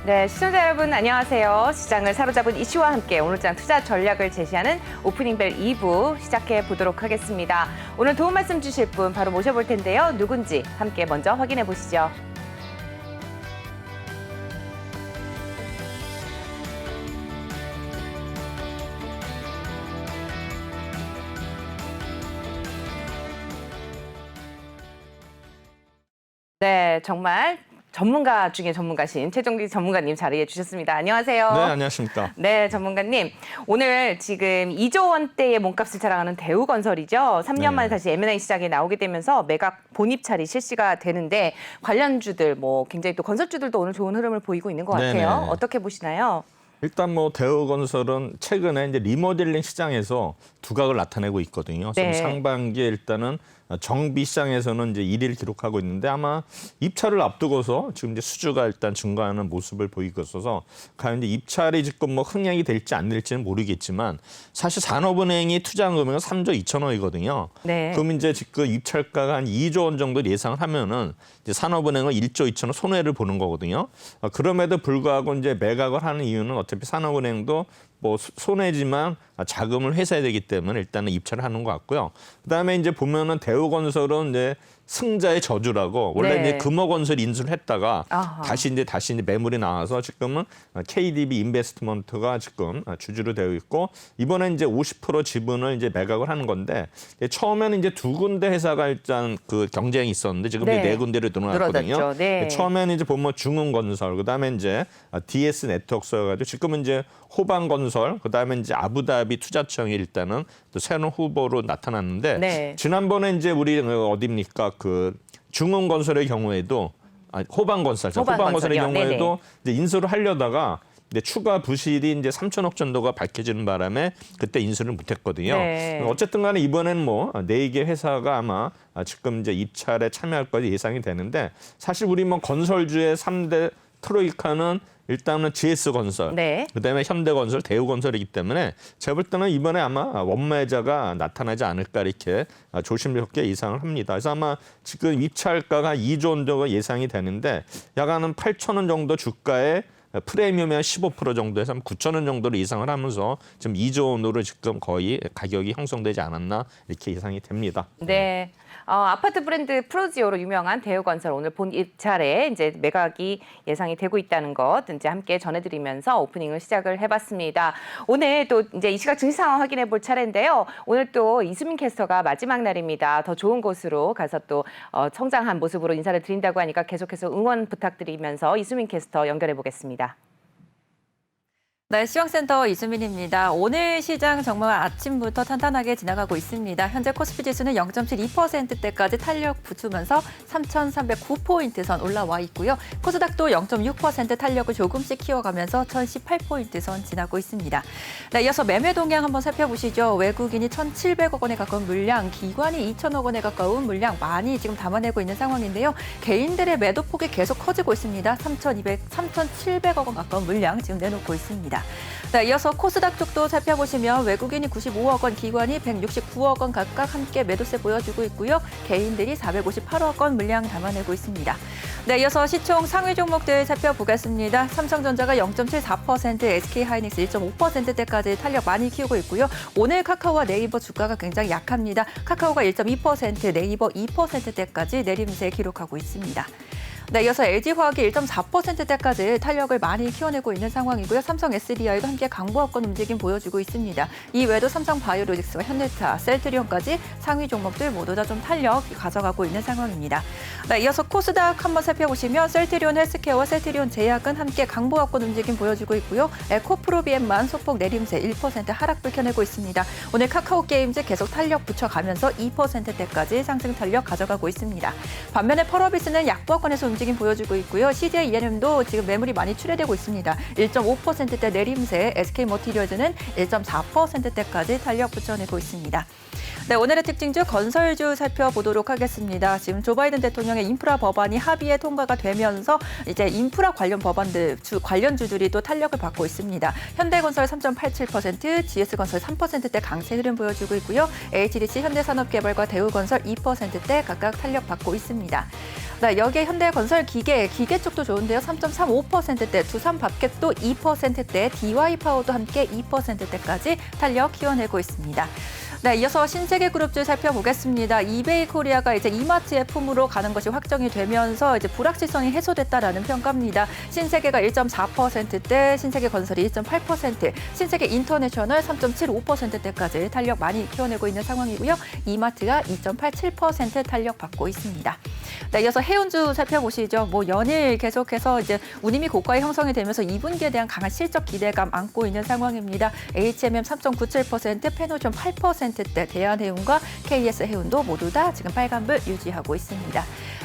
네, 시청자 여러분 안녕하세요. 시장을 사로잡은 이슈와 함께 오늘장 투자 전략을 제시하는 오프닝벨 2부 시작해 보도록 하겠습니다. 오늘 도움 말씀 주실 분 바로 모셔볼 텐데요. 누군지 함께 먼저 확인해 보시죠. 네, 정말 전문가 중에 전문가신 최종기 전문가님 자리해 주셨습니다. 안녕하세요. 네, 안녕하십니까. 네, 전문가님. 오늘 지금 2조 원대의 몸값을 자랑하는 대우건설이죠. 3년 만에 다시 M&A 시장에 나오게 되면서 매각 본입찰이 실시가 되는데 관련주들 굉장히 또 건설주들도 오늘 좋은 흐름을 보이고 있는 것 같아요. 네네. 어떻게 보시나요? 일단 대우건설은 최근에 이제 리모델링 시장에서 두각을 나타내고 있거든요. 네. 상반기에 일단은 정비 시장에서는 이제 1위를 기록하고 있는데 아마 입찰을 앞두고서 지금 이제 수주가 일단 증가하는 모습을 보이고 있어서 과연 이제 입찰이 지금 흥행이 될지 안 될지는 모르겠지만 사실 산업은행이 투자한 금액은 3조 2천억이거든요. 네. 그럼 이제 지금 입찰가가 한 2조 원 정도 예상을 하면은 이제 산업은행은 1조 2천억 손해를 보는 거거든요. 그럼에도 불구하고 이제 매각을 하는 이유는 어차피 산업은행도 손해지만 자금을 회수해야 되기 때문에 일단은 입찰을 하는 것 같고요. 그다음에 이제 보면은 대우건설은 이제 승자의 저주라고 원래 이제 금호건설 인수를 했다가 다시 이제 매물이 나와서 지금은 KDB 인베스트먼트가 지금 주주로 되어 있고 이번에 이제 50% 지분을 이제 매각을 하는 건데 처음에는 이제 두 군데 회사가 일단 그 경쟁이 있었는데 지금 이제 네 군데로 늘어났거든요. 네. 처음에는 이제 보면 중흥건설 그다음에 이제 DS 네트워크여가지고 지금은 이제 호방건설 그다음에 이제 아부다비 투자청이 일단은 또 새로운 후보로 나타났는데 지난번에 이제 우리 어디입니까? 그 중흥건설의 경우에도 호방건설의 경우에도 이제 인수를 하려다가 근데 추가 부실이 이제 3천억 정도가 밝혀지는 바람에 그때 인수를 못했거든요. 어쨌든 간에 이번에는 4개 회사가 아마 지금 이제 입찰에 참여할 것이 예상이 되는데 사실 우리 건설주의 3대 트로이카는 일단은 GS건설, 그다음에 현대건설, 대우건설이기 때문에 제가 볼 때는 이번에 아마 원매자가 나타나지 않을까 이렇게 조심스럽게 예상을 합니다. 그래서 아마 지금 입찰가가 2조 원 정도 예상이 되는데 약 한 8천 원 정도 주가에 프리미엄이 한 15% 정도에서 한 9천 원 정도로 예상을 하면서 지금 2조 원으로 지금 거의 가격이 형성되지 않았나 이렇게 예상이 됩니다. 네. 아파트 브랜드 프로지오로 유명한 대우건설 오늘 본 입찰에 이제 매각이 예상이 되고 있다는 것 이제 함께 전해드리면서 오프닝을 시작을 해봤습니다. 오늘 또 이제 이 시각 증시 상황 확인해 볼 차례인데요. 오늘 또 이수민 캐스터가 마지막 날입니다. 더 좋은 곳으로 가서 또 성장한 모습으로 인사를 드린다고 하니까 계속해서 응원 부탁드리면서 이수민 캐스터 연결해 보겠습니다. 네, 시황센터 이수민입니다. 오늘 시장 정말 아침부터 탄탄하게 지나가고 있습니다. 현재 코스피 지수는 0.72%대까지 탄력 붙으면서 3,309포인트 선 올라와 있고요. 코스닥도 0.6% 탄력을 조금씩 키워가면서 1,018포인트 선 지나고 있습니다. 네, 이어서 매매 동향 한번 살펴보시죠. 외국인이 1,700억 원에 가까운 물량, 기관이 2,000억 원에 가까운 물량 많이 지금 담아내고 있는 상황인데요. 개인들의 매도 폭이 계속 커지고 있습니다. 3,700억 원 가까운 물량 지금 내놓고 있습니다. 네, 이어서 코스닥 쪽도 살펴보시면 외국인이 95억 원, 기관이 169억 원 각각 함께 매도세 보여주고 있고요. 개인들이 458억 원 물량 담아내고 있습니다. 네, 이어서 시총 상위 종목들 살펴보겠습니다. 삼성전자가 0.74%, SK하이닉스 1.5%대까지 탄력 많이 키우고 있고요. 오늘 카카오와 네이버 주가가 굉장히 약합니다. 카카오가 1.2%, 네이버 2%대까지 내림세 기록하고 있습니다. 네, 이어서 LG화학이 1.4%대까지 탄력을 많이 키워내고 있는 상황이고요. 삼성 SDI도 함께 강보합권 움직임 보여주고 있습니다. 이외에도 삼성바이오로직스와 현대차, 셀트리온까지 상위 종목들 모두 다 좀 탄력 가져가고 있는 상황입니다. 네, 이어서 코스닥 한번 살펴보시면 셀트리온 헬스케어와 셀트리온 제약은 함께 강보합권 움직임 보여주고 있고요. 에코프로비엠만 소폭 내림세 1% 하락 불켜내고 있습니다. 오늘 카카오게임즈 계속 탄력 붙여가면서 2%대까지 상승 탄력 가져가고 있습니다. 반면에 펄어비스는 약보합권에서 움직임 보여주고 있고요. CJ ENM도 지금 매물이 많이 출회되고 있습니다. 1.5%대 내림세, SK머티리얼즈는 1.4%대까지 탄력 붙여내고 있습니다. 네, 오늘의 특징주 건설주 살펴보도록 하겠습니다. 지금 조 바이든 대통령의 인프라 법안이 합의에 통과가 되면서 이제 인프라 관련 법안들, 관련주들이 또 탄력을 받고 있습니다. 현대건설 3.87%, GS건설 3%대 강세 흐름 보여주고 있고요. HDC 현대산업개발과 대우건설 2%대 각각 탄력받고 있습니다. 네, 여기에 현대건설 기계 쪽도 좋은데요. 3.35%대, 두산밥켓도 2%대, DY파워도 함께 2%대까지 탄력 키워내고 있습니다. 네, 이어서 신세계그룹주 살펴보겠습니다. 이베이코리아가 이제 이마트의 품으로 가는 것이 확정이 되면서 이제 불확실성이 해소됐다라는 평가입니다. 신세계가 1.4%대, 신세계건설이 2.8%, 신세계인터내셔널 3.75%대까지 탄력 많이 키워내고 있는 상황이고요. 이마트가 2.87% 탄력 받고 있습니다. 네, 이어서 해운주 살펴보시죠. 연일 계속해서 이제 운임이 고가의 형성이 되면서 2분기에 대한 강한 실적 기대감 안고 있는 상황입니다. HMM 3.97%, 페노션 8%대, 대한해운과 KS해운도 모두 다 지금 빨간불 유지하고 있습니다.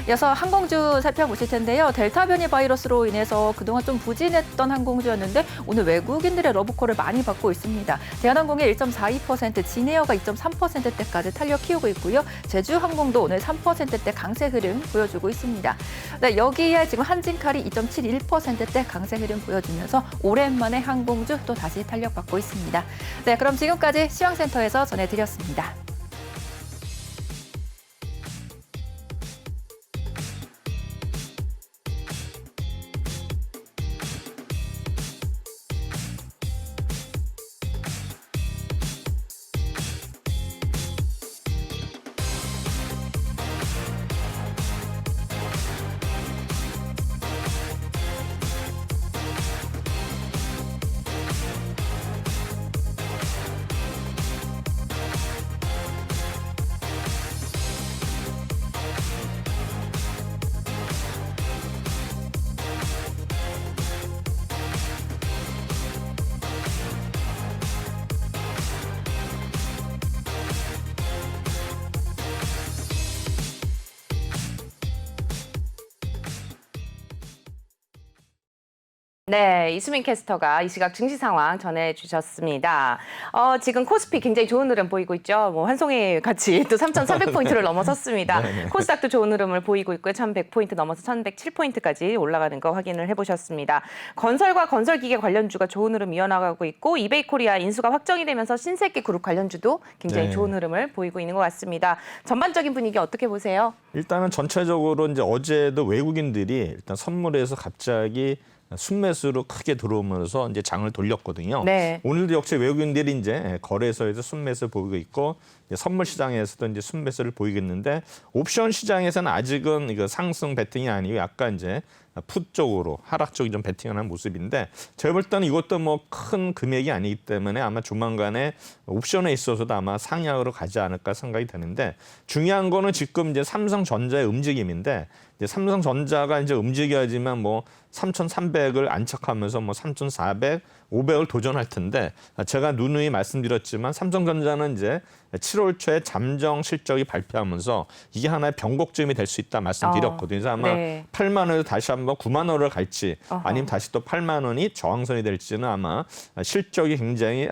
이어서 항공주 살펴보실 텐데요. 델타 변이 바이러스로 인해서 그동안 좀 부진했던 항공주였는데 오늘 외국인들의 러브콜을 많이 받고 있습니다. 대한항공이 1.42%, 진에어가 2.3%대까지 탄력 키우고 있고요. 제주항공도 오늘 3%대 강세 흐름 보여주고 있습니다. 네, 여기에 지금 한진칼이 2.71%대 강세 흐름 보여주면서 오랜만에 항공주 또 다시 탄력받고 있습니다. 네, 그럼 지금까지 시황센터에서 전해드렸습니다. 네, 이수민 캐스터가 이 시각 증시 상황 전해주셨습니다. 지금 코스피 굉장히 좋은 흐름 보이고 있죠. 환송회 같이 또 3,300포인트를 넘어섰습니다. 코스닥도 좋은 흐름을 보이고 있고요. 1,100포인트 넘어서 1,107포인트까지 올라가는 거 확인을 해보셨습니다. 건설과 건설기계 관련주가 좋은 흐름 이어나가고 있고 이베이코리아 인수가 확정이 되면서 신세계그룹 관련주도 굉장히 좋은 흐름을 보이고 있는 것 같습니다. 전반적인 분위기 어떻게 보세요? 일단은 전체적으로 이제 어제도 외국인들이 일단 선물에서 갑자기 순매수로 크게 들어오면서 이제 장을 돌렸거든요. 네. 오늘도 역시 외국인들이 이제 거래소에서 순매수 보이고 있고 선물 시장에서도 이제 순매수를 보이겠는데 옵션 시장에서는 아직은 이거 상승 배팅이 아니고 약간 이제 풋 쪽으로 하락 쪽이 좀 배팅하는 모습인데 제가 볼 때는 이것도 뭐 큰 금액이 아니기 때문에 아마 조만간에 옵션에 있어서도 아마 상향으로 가지 않을까 생각이 되는데 중요한 거는 지금 이제 삼성전자의 움직임인데 이제 삼성전자가 이제 움직여야지만 뭐 3,300을 안착하면서 뭐 3,400, 500을 도전할 텐데 제가 누누이 말씀드렸지만 삼성전자는 이제 7월 초에 잠정 실적이 발표하면서 이게 하나의 변곡점이 될 수 있다 말씀드렸거든요. 그래서 아마 8만 원에서 다시 한번 9만 원을 갈지 아니면 다시 또 8만 원이 저항선이 될지는 아마 실적이 굉장히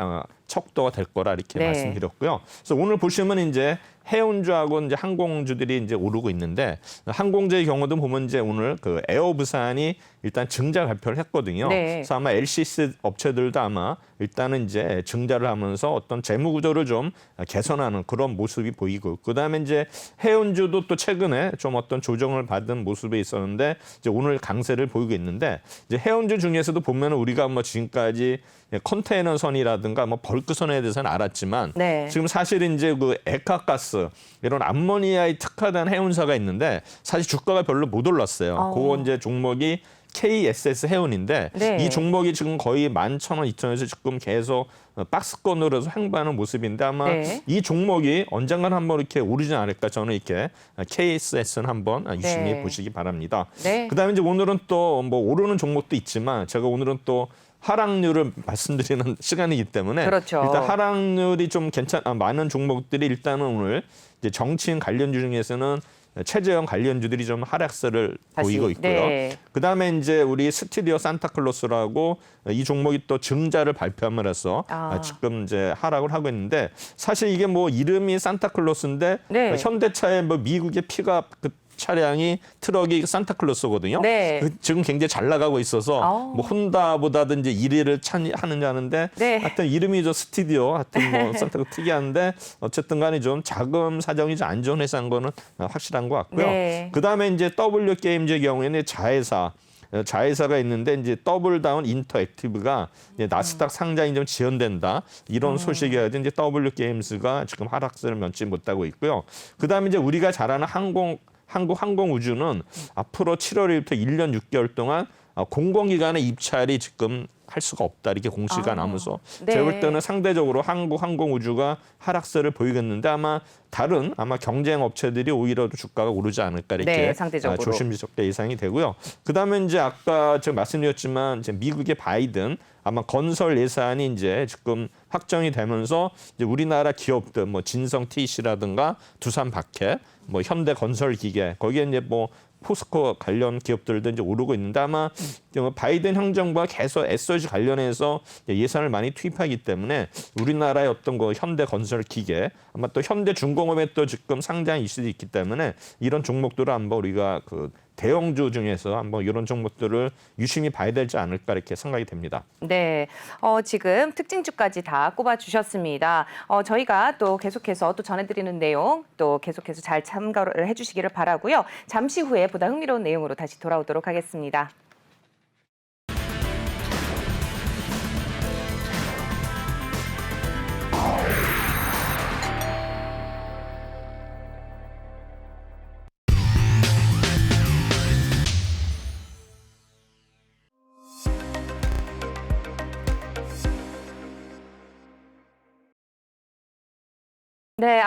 척도가 될 거라 이렇게 말씀드렸고요. 그래서 오늘 보시면 이제 해운주하고 이제 항공주들이 이제 오르고 있는데 항공주의 경우도 보면 이제 오늘 그 에어부산이 일단 증자 발표를 했거든요. 그래서 아마 LCC 업체들도 아마 일단은 이제 증자를 하면서 어떤 재무 구조를 좀 개선하는 그런 모습이 보이고 그다음에 이제 해운주도 또 최근에 좀 어떤 조정을 받은 모습이 있었는데 이제 오늘 강세를 보이고 있는데 이제 해운주 중에서도 보면 우리가 뭐 지금까지 컨테이너 선이라든가 뭐 벌크선에 대해서는 알았지만 지금 사실 이제 그 액화가스 이런 암모니아에 특화된 해운사가 있는데 사실 주가가 별로 못 올랐어요. 그거 이제 종목이 KSS 해운인데 이 종목이 지금 거의 11,000원, 2,000원에서 지금 계속 박스권으로 횡보하는 모습인데 아마 이 종목이 언젠간 한번 이렇게 오르지 않을까 저는 이렇게 KSS는 한번 유심히 보시기 바랍니다. 그다음에 이제 오늘은 또 뭐 오르는 종목도 있지만 제가 오늘은 또 하락률을 말씀드리는 시간이기 때문에 일단 하락률이 좀 많은 종목들이 일단은 오늘 이제 정치인 관련주 중에서는 최재형 관련주들이 좀 하락세를 보이고 있고요. 네. 그다음에 이제 우리 스튜디오 산타클로스라고 이 종목이 또 증자를 발표함을 해서 지금 이제 하락을 하고 있는데 사실 이게 뭐 이름이 산타클로스인데 네. 현대차의 뭐 미국의 픽업 그 차량이 트럭이 산타클로스거든요. 네. 지금 굉장히 잘 나가고 있어서 뭐 혼다보다든지 1위를 하느냐는데 네. 하여튼 이름이 저 스튜디오 하여튼 뭐 산타클로스 특이한데 어쨌든 간에 좀 자금 사정이 좀 안 좋은 회사인 거는 확실한 것 같고요. 네. 그다음에 이제 W 게임즈의 경우에는 자회사가 있는데 이제 더블다운 인터액티브가 이제 나스닥 상장이 좀 지연된다 이런 소식이 가지고 이제 W 게임즈가 지금 하락세를 면치 못하고 있고요. 그다음에 이제 우리가 잘 아는 한국 항공우주는 앞으로 7월 1일부터 1년 6개월 동안 공공기관의 입찰이 지금 할 수가 없다 이렇게 공시가 나면서 네. 제가 볼 때는 상대적으로 한국 항공우주가 하락세를 보이겠는데 아마 경쟁 업체들이 오히려 주가가 오르지 않을까 이렇게 네, 상대적으로. 조심스럽게 예상이 되고요. 그다음에 이제 아까 제가 말씀드렸지만 이제 미국의 바이든 아마 건설 예산이 이제 지금 확정이 되면서 이제 우리나라 기업들 뭐 진성 TC라든가 두산 바켓 뭐 현대 건설 기계 거기에 이제 뭐 포스코 관련 기업들도 이제 오르고 있는데 아마 바이든 행정부가 계속 SOC 관련해서 예산을 많이 투입하기 때문에 우리나라의 어떤 그 현대 건설 기계 아마 또 현대 중공업에 또 지금 상장 이슈도 있기 때문에 이런 종목들을 한번 우리가 그 대형주 중에서 한번 이런 종목들을 유심히 봐야 되지 않을까 이렇게 생각이 됩니다. 네, 지금 특징주까지 다 꼽아주셨습니다. 저희가 또 계속해서 또 전해드리는 내용 또 계속해서 잘 참고를 해주시기를 바라고요. 잠시 후에 보다 흥미로운 내용으로 다시 돌아오도록 하겠습니다. 네,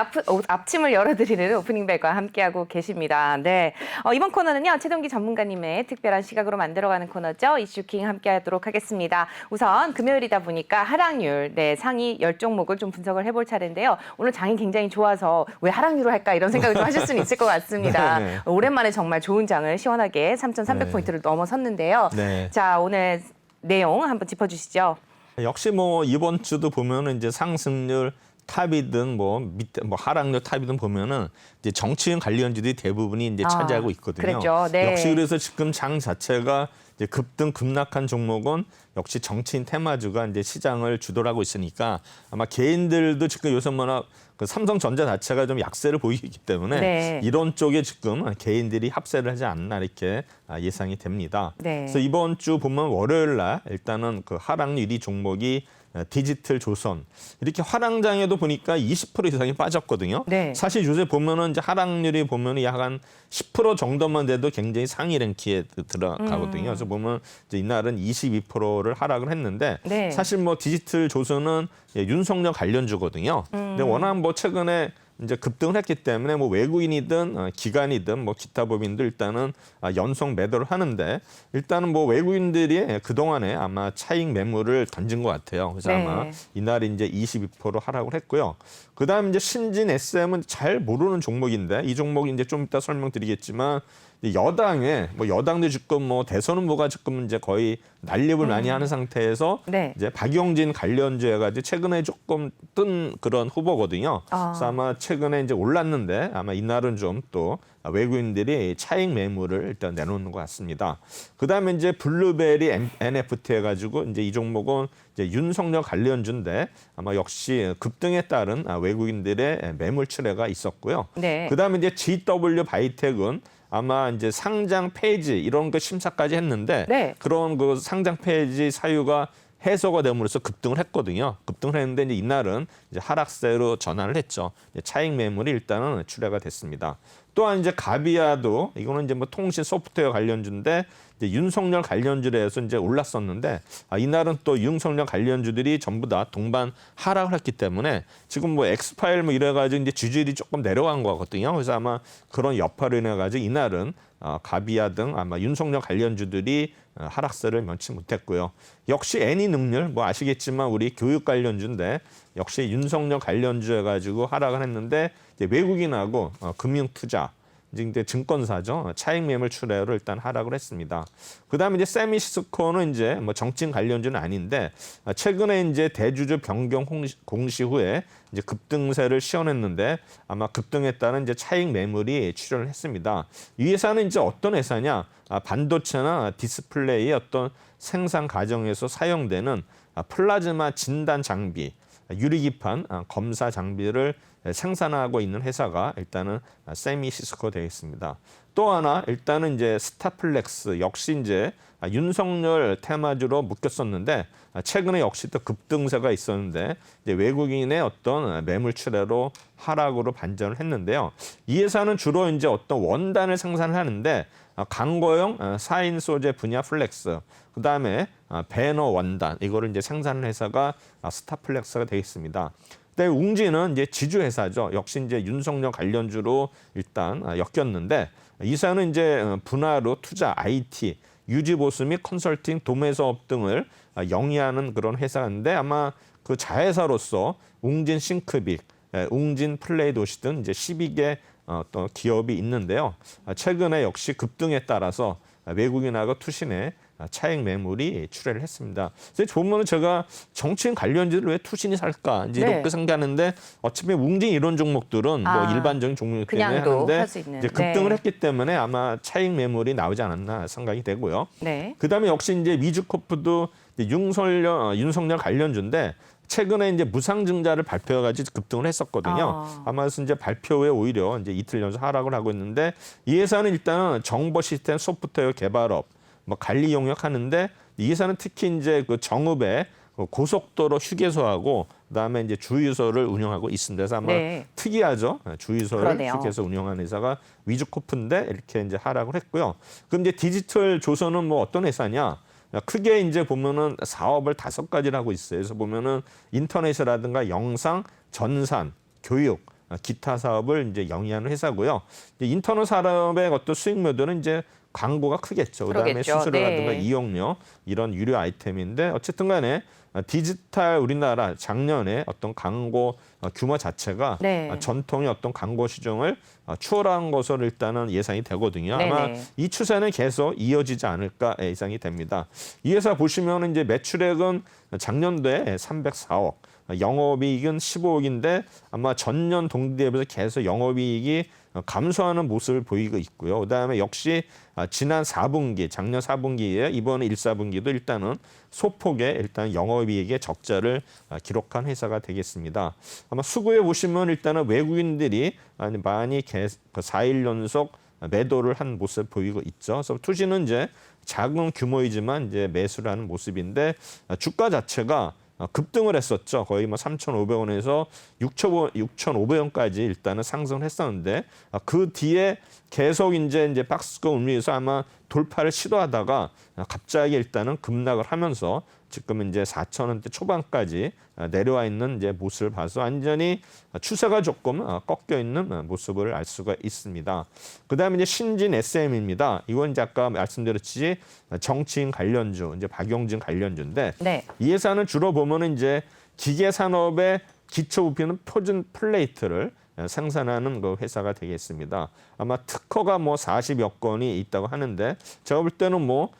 앞침을 열어드리는 오프닝벨과 함께하고 계십니다. 네, 이번 코너는요, 최동기 전문가님의 특별한 시각으로 만들어가는 코너죠. 이슈킹 함께하도록 하겠습니다. 우선 금요일이다 보니까 하락률, 상위 10종목을 좀 분석을 해볼 차례인데요. 오늘 장이 굉장히 좋아서 왜 하락률을 할까 이런 생각을 좀 하실 수는 있을 것 같습니다. 네. 오랜만에 정말 좋은 장을 시원하게 3,300포인트를 넘어섰는데요. 네. 자, 오늘 내용 한번 짚어주시죠. 역시 뭐 이번 주도 보면은 이제 상승률 탑이든 뭐 밑에 뭐 하락률 탑이든 보면은 이제 정치인 관련주들이 대부분이 이제 차지하고 있거든요. 그랬죠. 네. 역시 그래서 지금 장 자체가 이제 급등 급락한 종목은 역시 정치인 테마주가 이제 시장을 주도하고 있으니까 아마 개인들도 지금 요새 뭐나 그 삼성전자 자체가 좀 약세를 보이기 때문에 네. 이런 쪽에 지금 개인들이 합세를 하지 않나 이렇게 예상이 됩니다. 네. 그래서 이번 주 보면 월요일 날 일단은 그 하락률 1위 종목이 디지털 조선 이렇게 화랑장에도 보니까 20% 이상이 빠졌거든요. 네. 사실 요새 보면은 이제 하락률이 보면은 약 한 10% 정도만 돼도 굉장히 상위 랭키에 들어가거든요. 그래서 보면 이제 이날은 22%를 하락을 했는데 네. 사실 뭐 디지털 조선은 윤석열 관련주거든요. 근데 워낙 뭐 최근에 이제 급등을 했기 때문에 뭐 외국인이든 기관이든 뭐 기타 법인도 일단은 연속 매도를 하는데 일단은 뭐 외국인들이 그동안에 아마 차익 매물을 던진 것 같아요. 그래서 네. 아마 이날 이제 22% 하락을 했고요. 그다음 이제 신진 SM은 잘 모르는 종목인데 이 종목 이제 좀 이따 설명드리겠지만 여당도 지금 뭐 대선 후보가 지금 이제 거의 난립을 많이 하는 상태에서 네. 이제 박용진 관련주에 가지고 최근에 조금 뜬 그런 후보거든요. 그래서 아마 최근에 이제 올랐는데 아마 이날은 좀 또 외국인들이 차익 매물을 일단 내놓는 것 같습니다. 그다음에 이제 블루베리 NFT 해가지고 이제 이 종목은 이제 윤석열 관련주인데 아마 역시 급등에 따른 외국인들의 매물 출회가 있었고요. 네. 그다음에 이제 GW 바이텍은 아마 이제 상장 폐지 이런 거 심사까지 했는데 네. 그런 그 상장 폐지 사유가 해소가 됨으로써 급등을 했거든요. 급등을 했는데 이제 이날은 이제 하락세로 전환을 했죠. 이제 차익 매물이 일단은 출회가 됐습니다. 또한 이제 가비아도 이거는 이제 뭐 통신 소프트웨어 관련주인데 이제 윤석열 관련주에서 이제 올랐었는데 이날은 또 윤석열 관련주들이 전부 다 동반 하락을 했기 때문에 지금 뭐 엑스파일 뭐 이래가지고 이제 주질이 조금 내려간 거거든요. 그래서 아마 그런 여파로 인해가지고 이날은 가비아 등 아마 윤석열 관련주들이 하락세를 면치 못했고요. 역시 애니능률 뭐 아시겠지만 우리 교육 관련주인데 역시 윤석열 관련주 해가지고 하락을 했는데 이제 외국인하고 금융투자 이제 증권사죠. 차익 매물 출회로 일단 하락을 했습니다. 그다음에 이제 세미시스코는 이제 뭐 정치인 관련주는 아닌데 최근에 이제 대주주 변경 공시 후에 이제 급등세를 시현했는데 아마 급등에 따른 이제 차익 매물이 출현을 했습니다. 이 회사는 이제 어떤 회사냐? 반도체나 디스플레이의 어떤 생산 과정에서 사용되는 플라즈마 진단 장비, 유리기판 검사 장비를 생산하고 있는 회사가 일단은 세미시스코 되겠습니다. 또 하나 일단은 이제 스타플렉스 역시 이제 윤석열 테마주로 묶였었는데 최근에 역시 또 급등세가 있었는데 이제 외국인의 어떤 매물 출회로 하락으로 반전을 했는데요. 이 회사는 주로 이제 어떤 원단을 생산을 하는데 강고용 4인 소재 분야 플렉스, 그다음에 배너 원단 이거를 이제 생산하는 회사가 스타플렉스가 되겠습니다. 근데 웅진은 이제 지주 회사죠. 역시 이제 윤석열 관련주로 일단 엮였는데 이 회사는 이제 분할로 투자, IT, 유지 보수 및 컨설팅, 도매 사업 등을 영위하는 그런 회사인데 아마 그 자회사로서 웅진 싱크빅, 웅진 플레이 도시 등 이제 12개 어떤 기업이 있는데요. 최근에 역시 급등에 따라서 외국인하고 투신의 차익 매물이 출회를 했습니다. 그래서 보면은 제가 정치인 관련주를 왜 투신이 살까 이제 이렇게 생각하는데 어차피 웅진 이런 종목들은 뭐 일반적인 종목이기 때문에 하는데 이제 급등을 했기 때문에 아마 차익 매물이 나오지 않았나 생각이 되고요. 그다음에 역시 이제 미주코프도 윤석열 관련주인데 최근에 이제 무상증자를 발표해가지고 급등을 했었거든요. 아마 이제 발표 후에 오히려 이제 이틀 연속 하락을 하고 있는데 이 회사는 일단은 정보 시스템 소프트웨어 개발업, 뭐 관리 용역 하는데 이 회사는 특히 이제 그 정읍에 고속도로 휴게소하고 그다음에 이제 주유소를 운영하고 있습니다. 그래서 아마 특이하죠. 주유소를 휴게소 운영하는 회사가 위주코프인데 이렇게 이제 하락을 했고요. 그럼 이제 디지털 조선은 뭐 어떤 회사냐? 크게 이제 보면은 사업을 5가지를 하고 있어요. 그래서 보면은 인터넷이라든가 영상, 전산, 교육, 기타 사업을 이제 영위하는 회사고요. 이제 인터넷 산업의 어떤 수익 모델은 이제 광고가 크겠죠. 그다음에 수수료라든가 이용료 이런 유료 아이템인데 어쨌든 간에 디지털 우리나라 작년에 어떤 광고 규모 자체가 전통의 어떤 광고 시장을 추월한 것으로 일단은 예상이 되거든요. 아마 이 추세는 계속 이어지지 않을까 예상이 됩니다. 이 회사 보시면 이제 매출액은 작년도에 304억, 영업이익은 15억인데 아마 전년 동기 대비해서 계속 영업이익이 감소하는 모습을 보이고 있고요. 그다음에 역시 지난 4분기, 작년 4분기에 이번 1, 4분기도 일단은 소폭의 일단 영업이익의 적자를 기록한 회사가 되겠습니다. 아마 수구에 보시면 일단은 외국인들이 많이 4일 연속 매도를 한 모습을 보이고 있죠. 그래서 투지는 이제 작은 규모이지만 이제 매수를 하는 모습인데 주가 자체가 급등을 했었죠. 거의 뭐 3,500원에서 6,500원까지 일단은 상승을 했었는데 그 뒤에 계속 이제 박스권 음료에서 아마 돌파를 시도하다가 갑자기 일단은 급락을 하면서 지금 이제 4,000원대 초반까지 내려와 있는 이제 모습을 봐서 완전히 추세가 조금 꺾여 있는 모습을 알 수가 있습니다. 그다음에 이제 신진 SM입니다. 이건 이제 아까 말씀드렸듯이 정치인 관련주, 이제 박용진 관련주인데 이 회사는 주로 보면은 이제 기계 산업의 기초 부피는 표준 플레이트를 생산하는 그 회사가 되겠습니다. 아마 특허가 뭐 40여 건이 있다고 하는데 제가 볼 때는 뭐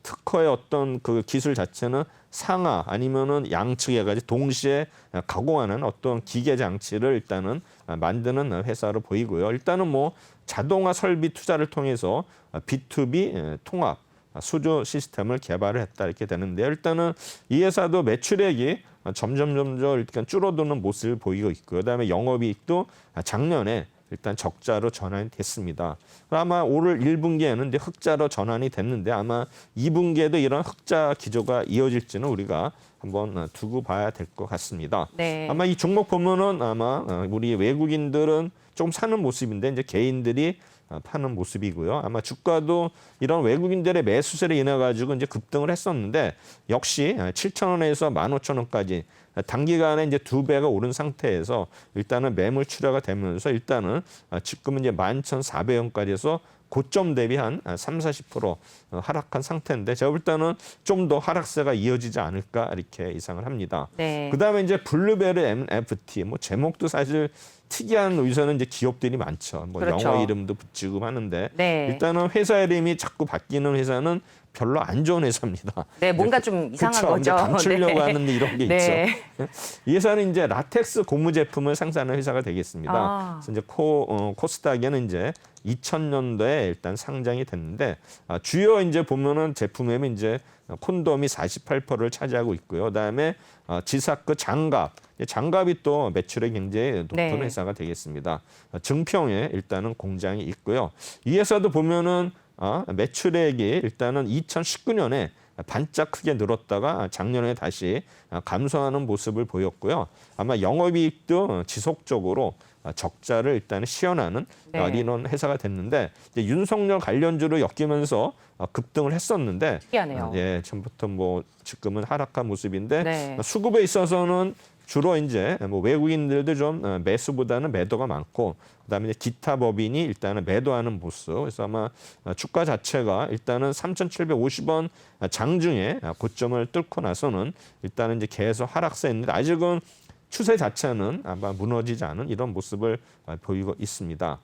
특허의 어떤 그 기술 자체는 상하 아니면은 양측에 가지고 동시에 가공하는 어떤 기계 장치를 일단은 만드는 회사로 보이고요. 일단은 뭐 자동화 설비 투자를 통해서 B2B 통합 수주 시스템을 개발을 했다 이렇게 되는데요. 일단은 이 회사도 매출액이 점점 일단 줄어드는 모습을 보이고 있고요. 그다음에 영업이익도 작년에 일단 적자로 전환이 됐습니다. 아마 올 1분기에는 이제 흑자로 전환이 됐는데 아마 2분기에도 이런 흑자 기조가 이어질지는 우리가 한번 두고 봐야 될 것 같습니다. 아마 이 종목 보면은 아마 우리 외국인들은 조금 사는 모습인데 이제 개인들이 파는 모습이고요. 아마 주가도 이런 외국인들의 매수세를 인해 가지고 이제 급등을 했었는데 역시 7,000원에서 15,000원까지 단기간에 이제 2배가 오른 상태에서 일단은 매물 출하가 되면서 일단은 지금은 이제 11,400원까지 해서 고점 대비 한 30-40% 하락한 상태인데 제가 볼 때는 좀 더 하락세가 이어지지 않을까 이렇게 예상을 합니다. 네. 그다음에 이제 블루베리 MFT 뭐 제목도 사실 특이한 여기서는 이제 기업들이 많죠. 뭐 그렇죠. 영어 이름도 붙이고 하는데 네. 일단은 회사 이름이 자꾸 바뀌는 회사는 별로 안 좋은 회사입니다. 네, 뭔가 좀 이상한 그쵸? 이제 거죠. 감추려고 네. 하는데 이런 게 네. 있죠. 이 회사는 이제 라텍스 고무 제품을 생산하는 회사가 되겠습니다. 아. 그래서 이제 코스닥에는 이제 2000년도에 일단 상장이 됐는데 주요 이제 보면은 제품에는 이제 콘돔이 48%를 차지하고 있고요. 그다음에 지사크 장갑이 또 매출의 굉장히 높은 네. 회사가 되겠습니다. 증평에 일단은 공장이 있고요. 이 회사도 보면은 매출액이 일단은 2019년에 반짝 크게 늘었다가 작년에 다시 감소하는 모습을 보였고요. 아마 영업이익도 지속적으로 적자를 일단 시현하는 네. 이런 회사가 됐는데 이제 윤석열 관련주로 엮이면서 급등을 했었는데 특이하네요. 예, 처음부터 뭐 지금은 하락한 모습인데 네. 수급에 있어서는 주로 이제 뭐 외국인들도 좀 매수보다는 매도가 많고 그다음에 이제 기타 법인이 일단은 매도하는 모습. 그래서 아마 주가 자체가 일단은 3,750원 장중에 고점을 뚫고 나서는 일단은 이제 계속 하락세인데 아직은 추세 자체는 아마 무너지지 않은 이런 모습을 보이고 있습니다.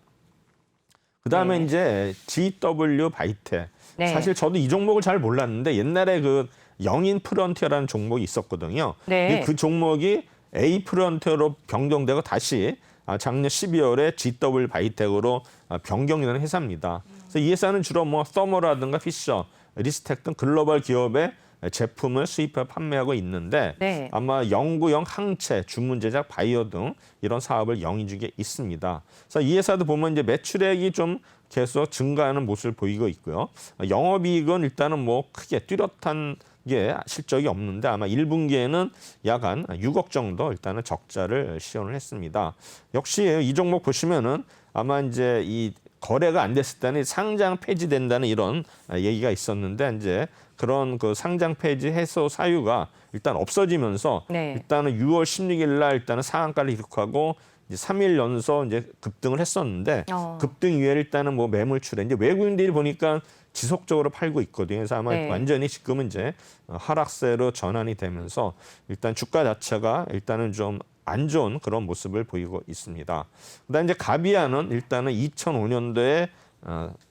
그다음에 네. 이제 GW 바이텍. 네. 사실 저도 이 종목을 잘 몰랐는데 옛날에 그 영인 프론티어라는 종목이 있었거든요. 네. 그 종목이 A 프론티어로 변경되고 다시 작년 12월에 GW 바이텍으로 변경되는 회사입니다. 그래서 이 회사는 주로 뭐 서머라든가 피셔, 리스텍 등 글로벌 기업의 제품을 수입해 판매하고 있는데 네. 아마 연구용 항체, 주문 제작, 바이오 등 이런 사업을 영위주에 있습니다. 그래서 이 회사도 보면 이제 매출액이 좀 계속 증가하는 모습을 보이고 있고요. 영업이익은 일단은 뭐 크게 뚜렷한 게 실적이 없는데 아마 1분기에는 약 한 6억 정도 일단은 적자를 시현을 했습니다. 역시 이 종목 보시면은 아마 이제 이 거래가 안 됐을 때는 상장 폐지된다는 이런 얘기가 있었는데 이제 그런 그 상장 폐지 해소 사유가 일단 없어지면서 네. 일단은 6월 16일 날 일단은 상한가를 기록하고 이제 3일 연속 이제 급등을 했었는데 급등 이후에 일단은 뭐 매물출에 이제 외국인들이 보니까 지속적으로 팔고 있거든요. 그래서 아마 네. 완전히 지금은 이제 하락세로 전환이 되면서 일단 주가 자체가 일단은 좀 안 좋은 그런 모습을 보이고 있습니다. 그다음 이제 가비아는 일단은 2005년도에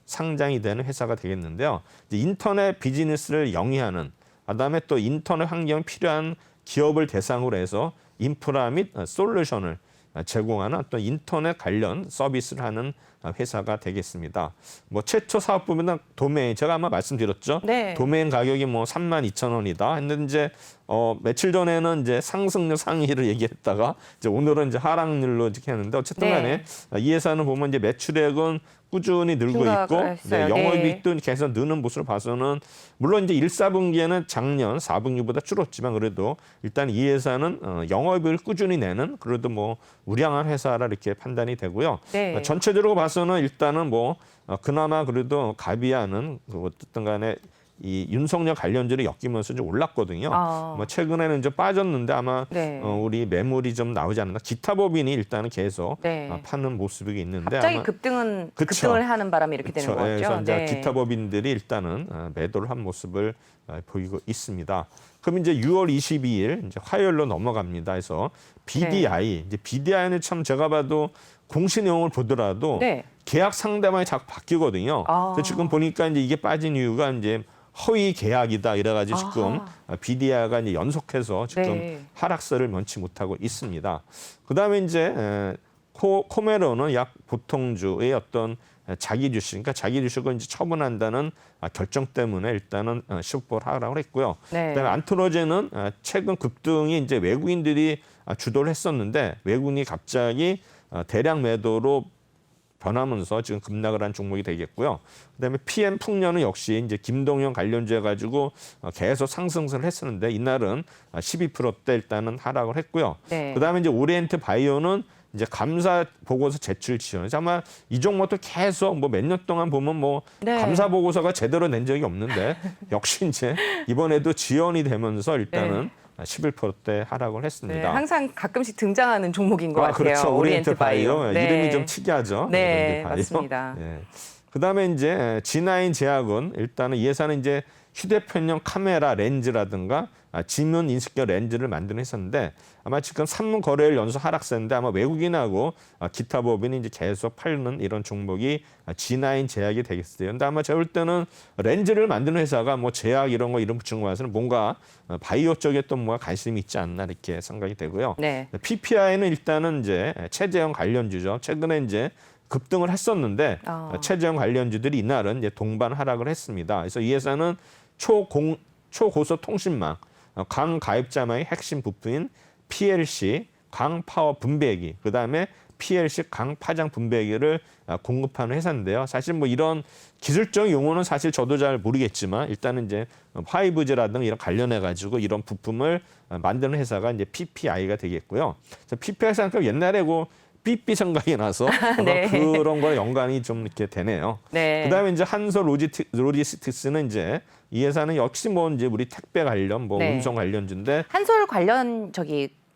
상장이 되는 회사가 되겠는데요. 이제 인터넷 비즈니스를 영위하는, 그다음에 또 인터넷 환경이 필요한 기업을 대상으로 해서 인프라 및 솔루션을 제공하는 어떤 인터넷 관련 서비스를 하는 회사가 되겠습니다. 뭐 최초 사업부는 도메인, 제가 아마 말씀드렸죠. 네. 도메인 가격이 뭐 32,000원이다 했는데 이제 며칠 전에는 이제 상승률 상위를 얘기했다가 이제 오늘은 이제 하락률로 이렇게 했는데 어쨌든 간에 이 회사는 보면 이제 매출액은 꾸준히 늘고 있고 영업이익도 계속 느는 모습을 봐서는 물론 이제 1, 4분기에는 작년 4분기보다 줄었지만 그래도 일단 이 회사는 영업이익을 꾸준히 내는 그래도 뭐 우량한 회사라 이렇게 판단이 되고요. 네. 전체적으로 봐서는 일단은 뭐 그나마 그래도 가비아는 어쨌든 간에 이 윤석열 관련주를 엮이면서 좀 올랐거든요. 뭐 최근에는 이제 빠졌는데 아마 우리 매물이 좀 나오지 않나. 기타 법인이 일단은 계속 파는 모습이 있는데 갑자기 아마 급등을 하는 바람에 이렇게 되는 거죠. 그래서 이제 기타 법인들이 일단은 매도를 한 모습을 보이고 있습니다. 그럼 이제 6월 22일 이제 화요일로 넘어갑니다. 해서 BDI 이제 BDI는 참 제가 봐도 공시 내용을 보더라도 계약 상대방이 자꾸 바뀌거든요. 그래서 지금 보니까 이제 이게 빠진 이유가 이제 허위 계약이다 이래가지고 지금 BDI가 이제 연속해서 지금 하락세를 면치 못하고 있습니다. 그다음에 이제 코메로는 약 보통주의 어떤 자기 주식, 그러니까 자기 주식을 이제 처분한다는 결정 때문에 일단은 15% 하락을 했고요. 그다음에 안토노제는 최근 급등이 이제 외국인들이 주도를 했었는데 외국인이 갑자기 대량 매도로 변하면서 지금 급락을 한 종목이 되겠고요. 그다음에 PM 풍년은 역시 이제 김동연 관련주 해가지고 계속 상승을 했었는데 이날은 12%대 일단은 하락을 했고요. 그다음에 이제 오리엔트 바이오는 이제 감사 보고서 제출 지연. 아마 이 종목도 계속 뭐 몇 년 동안 보면 뭐 감사 보고서가 제대로 낸 적이 없는데 역시 이제 이번에도 지연이 되면서 일단은 11%대 하락을 했습니다. 항상 가끔씩 등장하는 종목인 것 같아요. 그렇죠. 오리엔트 바이오. 바이오. 이름이 좀 특이하죠. 네, 맞습니다. 그다음에 이제 G9 제약은 일단은 이 회사는 이제 휴대폰용 카메라 렌즈라든가 지문 인식형 렌즈를 만드는 회사인데 아마 지금 산문 거래일 연속 하락세인데 아마 외국인하고 기타 법인이 이제 계속 팔는 이런 종목이 G9 제약이 되겠어요. 근데 아마 제가 볼 때는 렌즈를 만드는 회사가 뭐 제약 이런 거 이름 붙인 거 봐서는 뭔가 바이오 쪽에 또 뭔가 관심이 있지 않나 이렇게 생각이 되고요. 네. PPI는 일단은 이제 최재형 관련주죠. 최근에 이제 급등을 했었는데 최재형 관련주들이 이날은 이제 동반 하락을 했습니다. 그래서 이 회사는 초고속 통신망, 강 가입자망의 핵심 부품인 PLC, 강파워 분배기, 그다음에 PLC 강파장 분배기를 공급하는 회사인데요. 사실 뭐 이런 기술적 용어는 사실 저도 잘 모르겠지만 일단은 이제 5G라든가 이런 관련해 가지고 이런 부품을 만드는 회사가 이제 PPI가 되겠고요. 그래서 PPI 생각하면 옛날에 삐삐 생각이 나서 네. 그런 거랑 연관이 좀 이렇게 되네요. 네. 그다음에 이제 한솔 로지스틱스는 이제 이 회사는 역시 뭐 이제 우리 택배 관련, 뭐 네. 운송 관련주인데 한솔 관련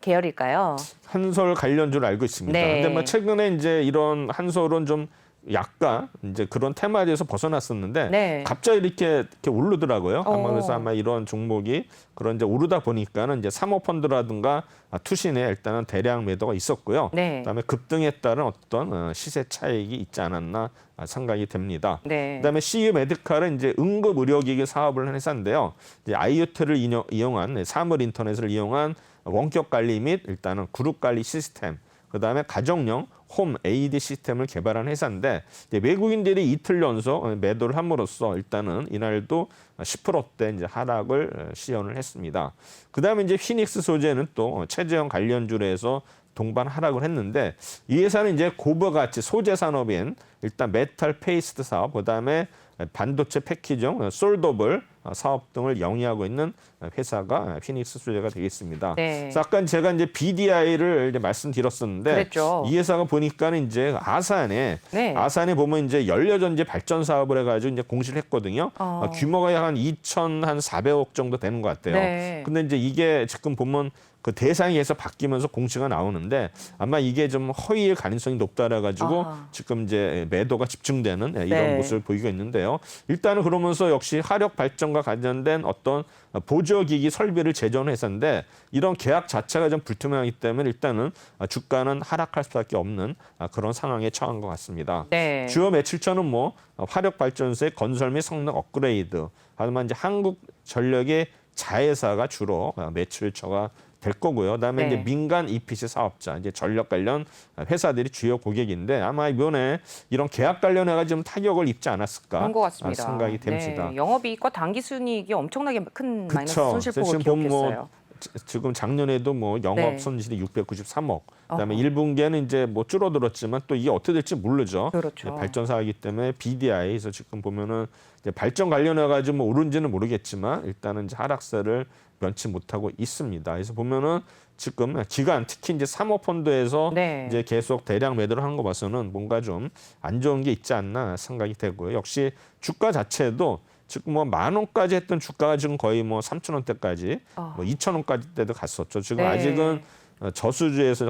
계열일까요? 한솔 관련주를 알고 있습니다. 네. 근데 뭐 최근에 이제 이런 한솔은 좀 약간 이제 그런 테마에서 벗어났었는데 네. 갑자기 이렇게 오르더라고요. 아마 오. 그래서 아마 이런 종목이 그런 이제 오르다 보니까는 이제 사모펀드라든가 투신에 일단은 대량 매도가 있었고요. 네. 그다음에 급등에 따른 어떤 시세 차익이 있지 않았나 생각이 됩니다. 네. 그다음에 CU 메디칼은 이제 응급 의료기기 사업을 하는 회사인데요. 이제 IoT를 이용한 사물 인터넷을 이용한 원격 관리 및 일단은 그룹 관리 시스템, 그다음에 가정용 홈 AD 시스템을 개발한 회사인데 이제 외국인들이 이틀 연속 매도를 함으로써 일단은 이날도 10%대 이제 하락을 시연을 했습니다. 그다음에 이제 피닉스 소재는 또 최재형 관련주로 해서 동반 하락을 했는데 이 회사는 이제 고부가치 소재 산업인 일단 메탈 페이스트 사업, 그다음에 반도체 패키징, 솔더블 사업 등을 영위하고 있는 회사가 피닉스 소재가 되겠습니다. 네. 그래서 아까 제가 이제 BDI를 이제 말씀드렸었는데 그랬죠. 이 회사가 보니까는 이제 아산에 보면 이제 연료전지 발전 사업을 해가지고 이제 공시를 했거든요. 규모가 약 한 2,400억 정도 되는 것 같아요. 네. 근데 이제 이게 지금 보면 그 대상에서 바뀌면서 공시가 나오는데 아마 이게 좀 허위일 가능성이 높다라 가지고 지금 이제 매도가 집중되는 이런 네. 모습을 보이고 있는데요. 일단은 그러면서 역시 화력 발전과 관련된 어떤 보조기기 설비를 제조하는 회사인데 이런 계약 자체가 좀 불투명하기 때문에 일단은 주가는 하락할 수밖에 없는 그런 상황에 처한 것 같습니다. 네. 주요 매출처는 뭐 화력 발전소의 건설 및 성능 업그레이드, 하지만 이제 한국전력의 자회사가 주로 매출처가 될 거고요. 그다음에 네. 이제 민간 EPC 사업자, 이제 전력 관련 회사들이 주요 고객인데 아마 이번에 이런 계약 관련해가 좀 타격을 입지 않았을까 그런 것 같습니다. 생각이 됩니다. 네. 영업이익과 당기순이익이 엄청나게 큰 마이너스 손실폭을 지금 기록했어요. 지금 작년에도 뭐 영업 네. 손실이 693억. 그다음에 1분기에는 이제 뭐 줄어들었지만 또 이게 어떻게 될지 모르죠. 그렇죠. 발전사이기 때문에 BDI에서 지금 보면은 이제 발전 관련해 가지고 뭐 오른지는 모르겠지만 일단은 이제 하락세를 면치 못하고 있습니다. 그래서 보면은 지금 기관 특히 이제 사모펀드에서 네. 이제 계속 대량 매도를 하는 거 봐서는 뭔가 좀 안 좋은 게 있지 않나 생각이 되고요. 역시 주가 자체도 지금 뭐 10,000원까지 했던 주가가 지금 거의 뭐 3,000원대까지 뭐 2,000원까지 때도 갔었죠. 지금 네. 아직은 저수지에서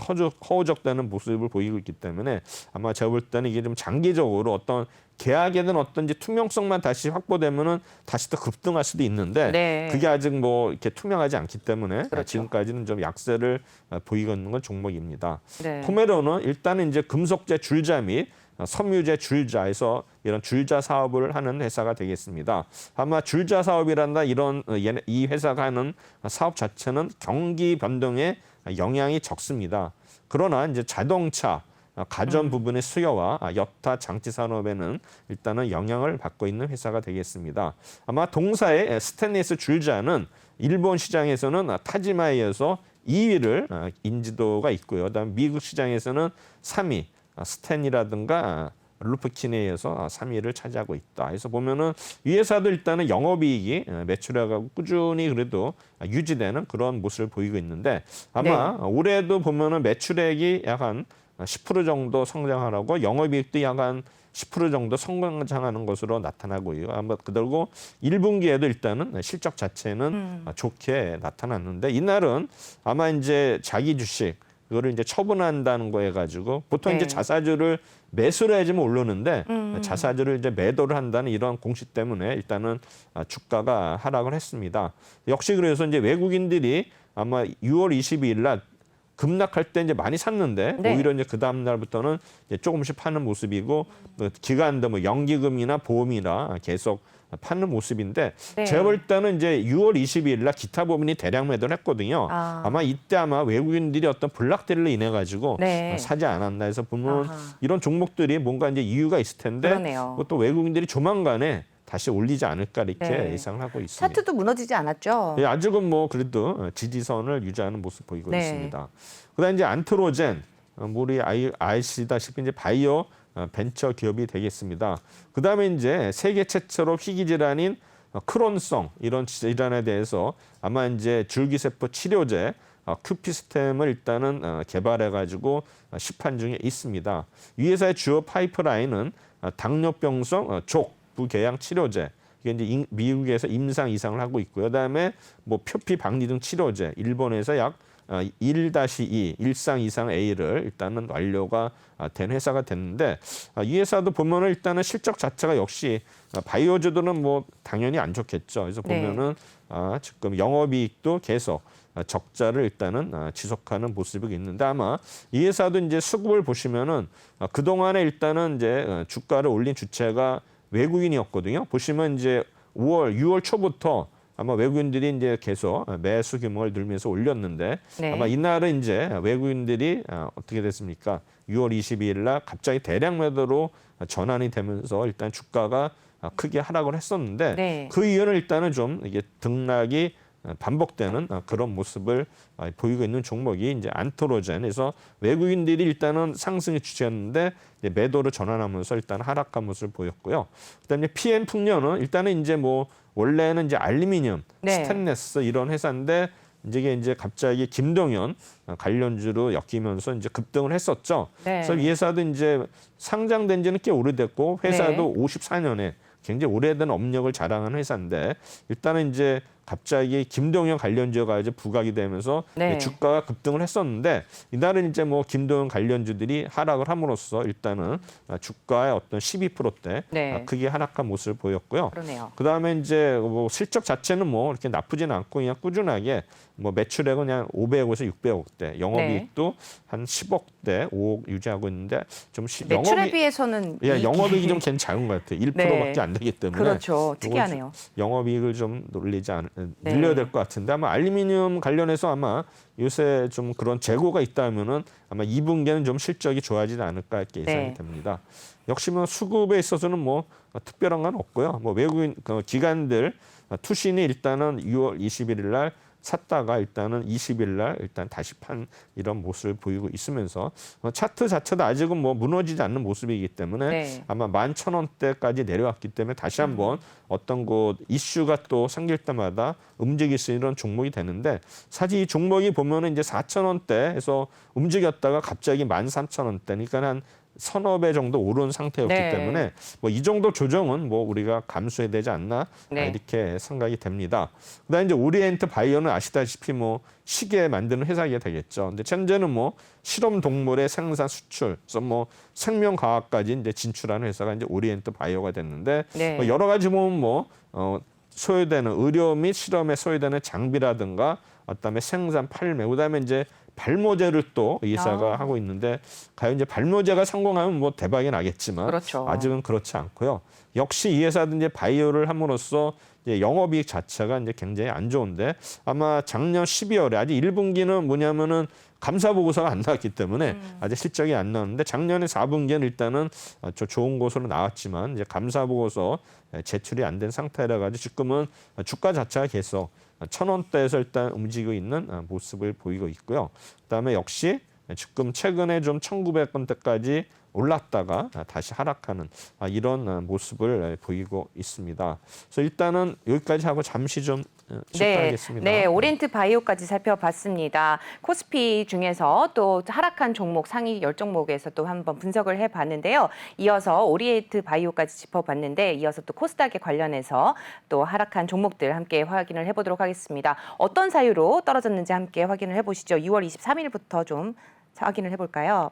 허우적대는 모습을 보이고 있기 때문에 아마 제가 볼 때는 이게 좀 장기적으로 어떤 계약에 대한 어떤 이제 투명성만 다시 확보되면은 다시 또 급등할 수도 있는데 네. 그게 아직 뭐 이렇게 투명하지 않기 때문에 그렇죠. 지금까지는 좀 약세를 보이고 있는 건 종목입니다. 네. 포메로는 일단은 이제 금속재 줄자 및 섬유재 줄자에서 이런 줄자 사업을 하는 회사가 되겠습니다. 아마 줄자 사업이란다 이런 이 회사가 하는 사업 자체는 경기 변동에 영향이 적습니다. 그러나 이제 자동차, 가전 부분의 수요와 여타 장치 산업에는 일단은 영향을 받고 있는 회사가 되겠습니다. 아마 동사의 스테인리스 줄자는 일본 시장에서는 타지마에서 2위를 인지도가 있고요. 그다음 미국 시장에서는 3위, 스텐이라든가 루프킨에서 3위를 차지하고 있다. 그래서 보면은 이 회사도 일단은 영업이익이 매출액하고 꾸준히 그래도 유지되는 그런 모습을 보이고 있는데 아마 올해도 보면은 매출액이 약 한 10% 정도 성장하라고 영업이익도 약 한 10% 정도 성장하는 것으로 나타나고요. 아마 그리고 1분기에도 일단은 실적 자체는 좋게 나타났는데 이날은 아마 이제 자기 주식 이거를 이제 처분한다는 거 해가지고 보통 네. 이제 자사주를 매수를 해야지만 오르는데 자사주를 이제 매도를 한다는 이런 공식 때문에 일단은 주가가 하락을 했습니다. 역시 그래서 이제 외국인들이 아마 6월 22일 날 급락할 때 이제 많이 샀는데 네. 오히려 이제 그 다음 날부터는 이제 조금씩 파는 모습이고 기관도 뭐 연기금이나 보험이나 계속 파는 모습인데 네. 제가 볼 때는 이제 6월 22일 날 기타 법인이 대량 매도를 했거든요. 아마 이때 아마 외국인들이 어떤 블락딜을 인해 가지고 네. 사지 않았나 해서 보면 아하. 이런 종목들이 뭔가 이제 이유가 있을 텐데 그러네요. 또 외국인들이 조만간에 다시 올리지 않을까 이렇게 네. 예상을 하고 있습니다. 차트도 무너지지 않았죠? 예, 아직은 뭐 그래도 지지선을 유지하는 모습 보이고 네. 있습니다. 그다음 이제 안트로젠, 우리 아시다시피 이제 바이오 벤처 기업이 되겠습니다. 그다음에 이제 세계 최초로 희귀 질환인 크론성 이런 질환에 대해서 아마 이제 줄기세포 치료제 큐피스템을 일단은 개발해가지고 시판 중에 있습니다. 이 회사의 주요 파이프라인은 당뇨병성 족부궤양 치료제. 이게 이제 미국에서 임상 이상을 하고 있고요. 그다음에 뭐 표피 박리 등 치료제, 일본에서 약 1-2 일상 이상 A를 일단은 완료가 된 회사가 됐는데 이 회사도 보면은 일단은 실적 자체가 역시 바이오주들은 뭐 당연히 안 좋겠죠. 그래서 네. 보면은 지금 영업이익도 계속 적자를 일단은 지속하는 모습이 있는데 아마 이 회사도 이제 수급을 보시면은 그 동안에 일단은 이제 주가를 올린 주체가 외국인이었거든요. 보시면 이제 6월 초부터 아마 외국인들이 이제 계속 매수 규모를 늘면서 올렸는데 네. 아마 이날은 이제 외국인들이 어떻게 됐습니까? 6월 22일 날 갑자기 대량 매도로 전환이 되면서 일단 주가가 크게 하락을 했었는데 네. 그 이유는 일단은 좀 이게 등락이 반복되는 그런 모습을 보이고 있는 종목이 이제 안트로젠에서 외국인들이 일단은 상승의 주체였는데 이제 매도로 전환하면서 일단 하락한 모습을 보였고요. 그다음에 PM 풍년은 일단은 이제 뭐 원래는 이제 알루미늄, 네. 스테인레스 이런 회사인데 이제 갑자기 김동연 관련주로 엮이면서 이제 급등을 했었죠. 네. 그래서 이 회사도 이제 상장된 지는 꽤 오래됐고 회사도 네. 54년에 굉장히 오래된 업력을 자랑하는 회사인데 일단은 이제 갑자기 김동연 관련주가 이제 부각이 되면서 네. 주가가 급등을 했었는데 이날은 이제 뭐 김동연 관련주들이 하락을 함으로써 일단은 주가의 어떤 12%대 네. 크게 하락한 모습을 보였고요. 그러네요. 그다음에 이제 뭐 실적 자체는 뭐 이렇게 나쁘지는 않고 그냥 꾸준하게 뭐 매출액은 그냥 500억에서 600억대, 영업이익도 한 10억대, 5억 유지하고 있는데 좀 매출에 비해서는 예, 이익이- 영업이익이 좀 괜히 작은 것 같아요. 1%밖에 네. 안 되기 때문에 그렇죠. 특이하네요. 영업이익을 좀 네. 늘려야 될 것 같은데 아마 알루미늄 관련해서 아마 요새 좀 그런 재고가 있다면은 아마 2분기에는 좀 실적이 좋아지지 않을까 이렇게 예상이 네. 됩니다. 역시 뭐 수급에 있어서는 뭐 특별한 건 없고요. 뭐 외국인 기관들 투신이 일단은 6월 21일 날 샀다가 일단은 20일 날 일단 다시 판 이런 모습을 보이고 있으면서 차트 자체도 아직은 뭐 무너지지 않는 모습이기 때문에 네. 아마 11,000원대까지 내려왔기 때문에 다시 한번 어떤 곳 이슈가 또 생길 때마다 움직일 수 있는 종목이 되는데 사실 이 종목이 보면은 이제 4,000원대에서 움직였다가 갑자기 13,000원대 그러니까 한 서너 배 정도 오른 상태였기 네. 때문에 뭐 이 정도 조정은 뭐 우리가 감수해야 되지 않나 네. 이렇게 생각이 됩니다. 그다음에 이제 오리엔트 바이오는 아시다시피 뭐 시계 만드는 회사가 되겠죠. 근데 현재는 뭐 실험 동물의 생산 수출, 그래서 뭐 생명과학까지 이제 진출하는 회사가 이제 오리엔트 바이오가 됐는데 네. 뭐 여러 가지 보면 뭐 소요되는 의료 및 실험에 소요되는 장비라든가 그다음에 생산 판매, 그다음에 이제 발모제를 또 이 회사가 하고 있는데 과연 이제 발모제가 성공하면 뭐 대박이 나겠지만 그렇죠. 아직은 그렇지 않고요. 역시 이 회사도 이제 바이오를 함으로써 이제 영업이익 자체가 이제 굉장히 안 좋은데 아마 작년 12월에 아직 1분기는 뭐냐면은 감사 보고서가 안 나왔기 때문에 아직 실적이 안 나왔는데 작년에 4분기는 일단은 좋은 곳으로 나왔지만 이제 감사 보고서 제출이 안 된 상태라 가지고 지금은 주가 자체가 계속 1,000원대에서 일단 움직이고 있는 모습을 보이고 있고요. 그다음에 역시 지금 최근에 좀 1,900원대까지 올랐다가 다시 하락하는 이런 모습을 보이고 있습니다. 그래서 일단은 여기까지 하고 잠시 좀 쉬어가겠습니다. 네, 오리엔트 바이오까지 살펴봤습니다. 코스피 중에서 또 하락한 종목 상위 10종목에서 또 한번 분석을 해봤는데요. 이어서 오리엔트 바이오까지 짚어봤는데 이어서 또 코스닥에 관련해서 또 하락한 종목들 함께 확인을 해보도록 하겠습니다. 어떤 사유로 떨어졌는지 함께 확인을 해보시죠. 6월 23일부터 좀 확인을 해볼까요?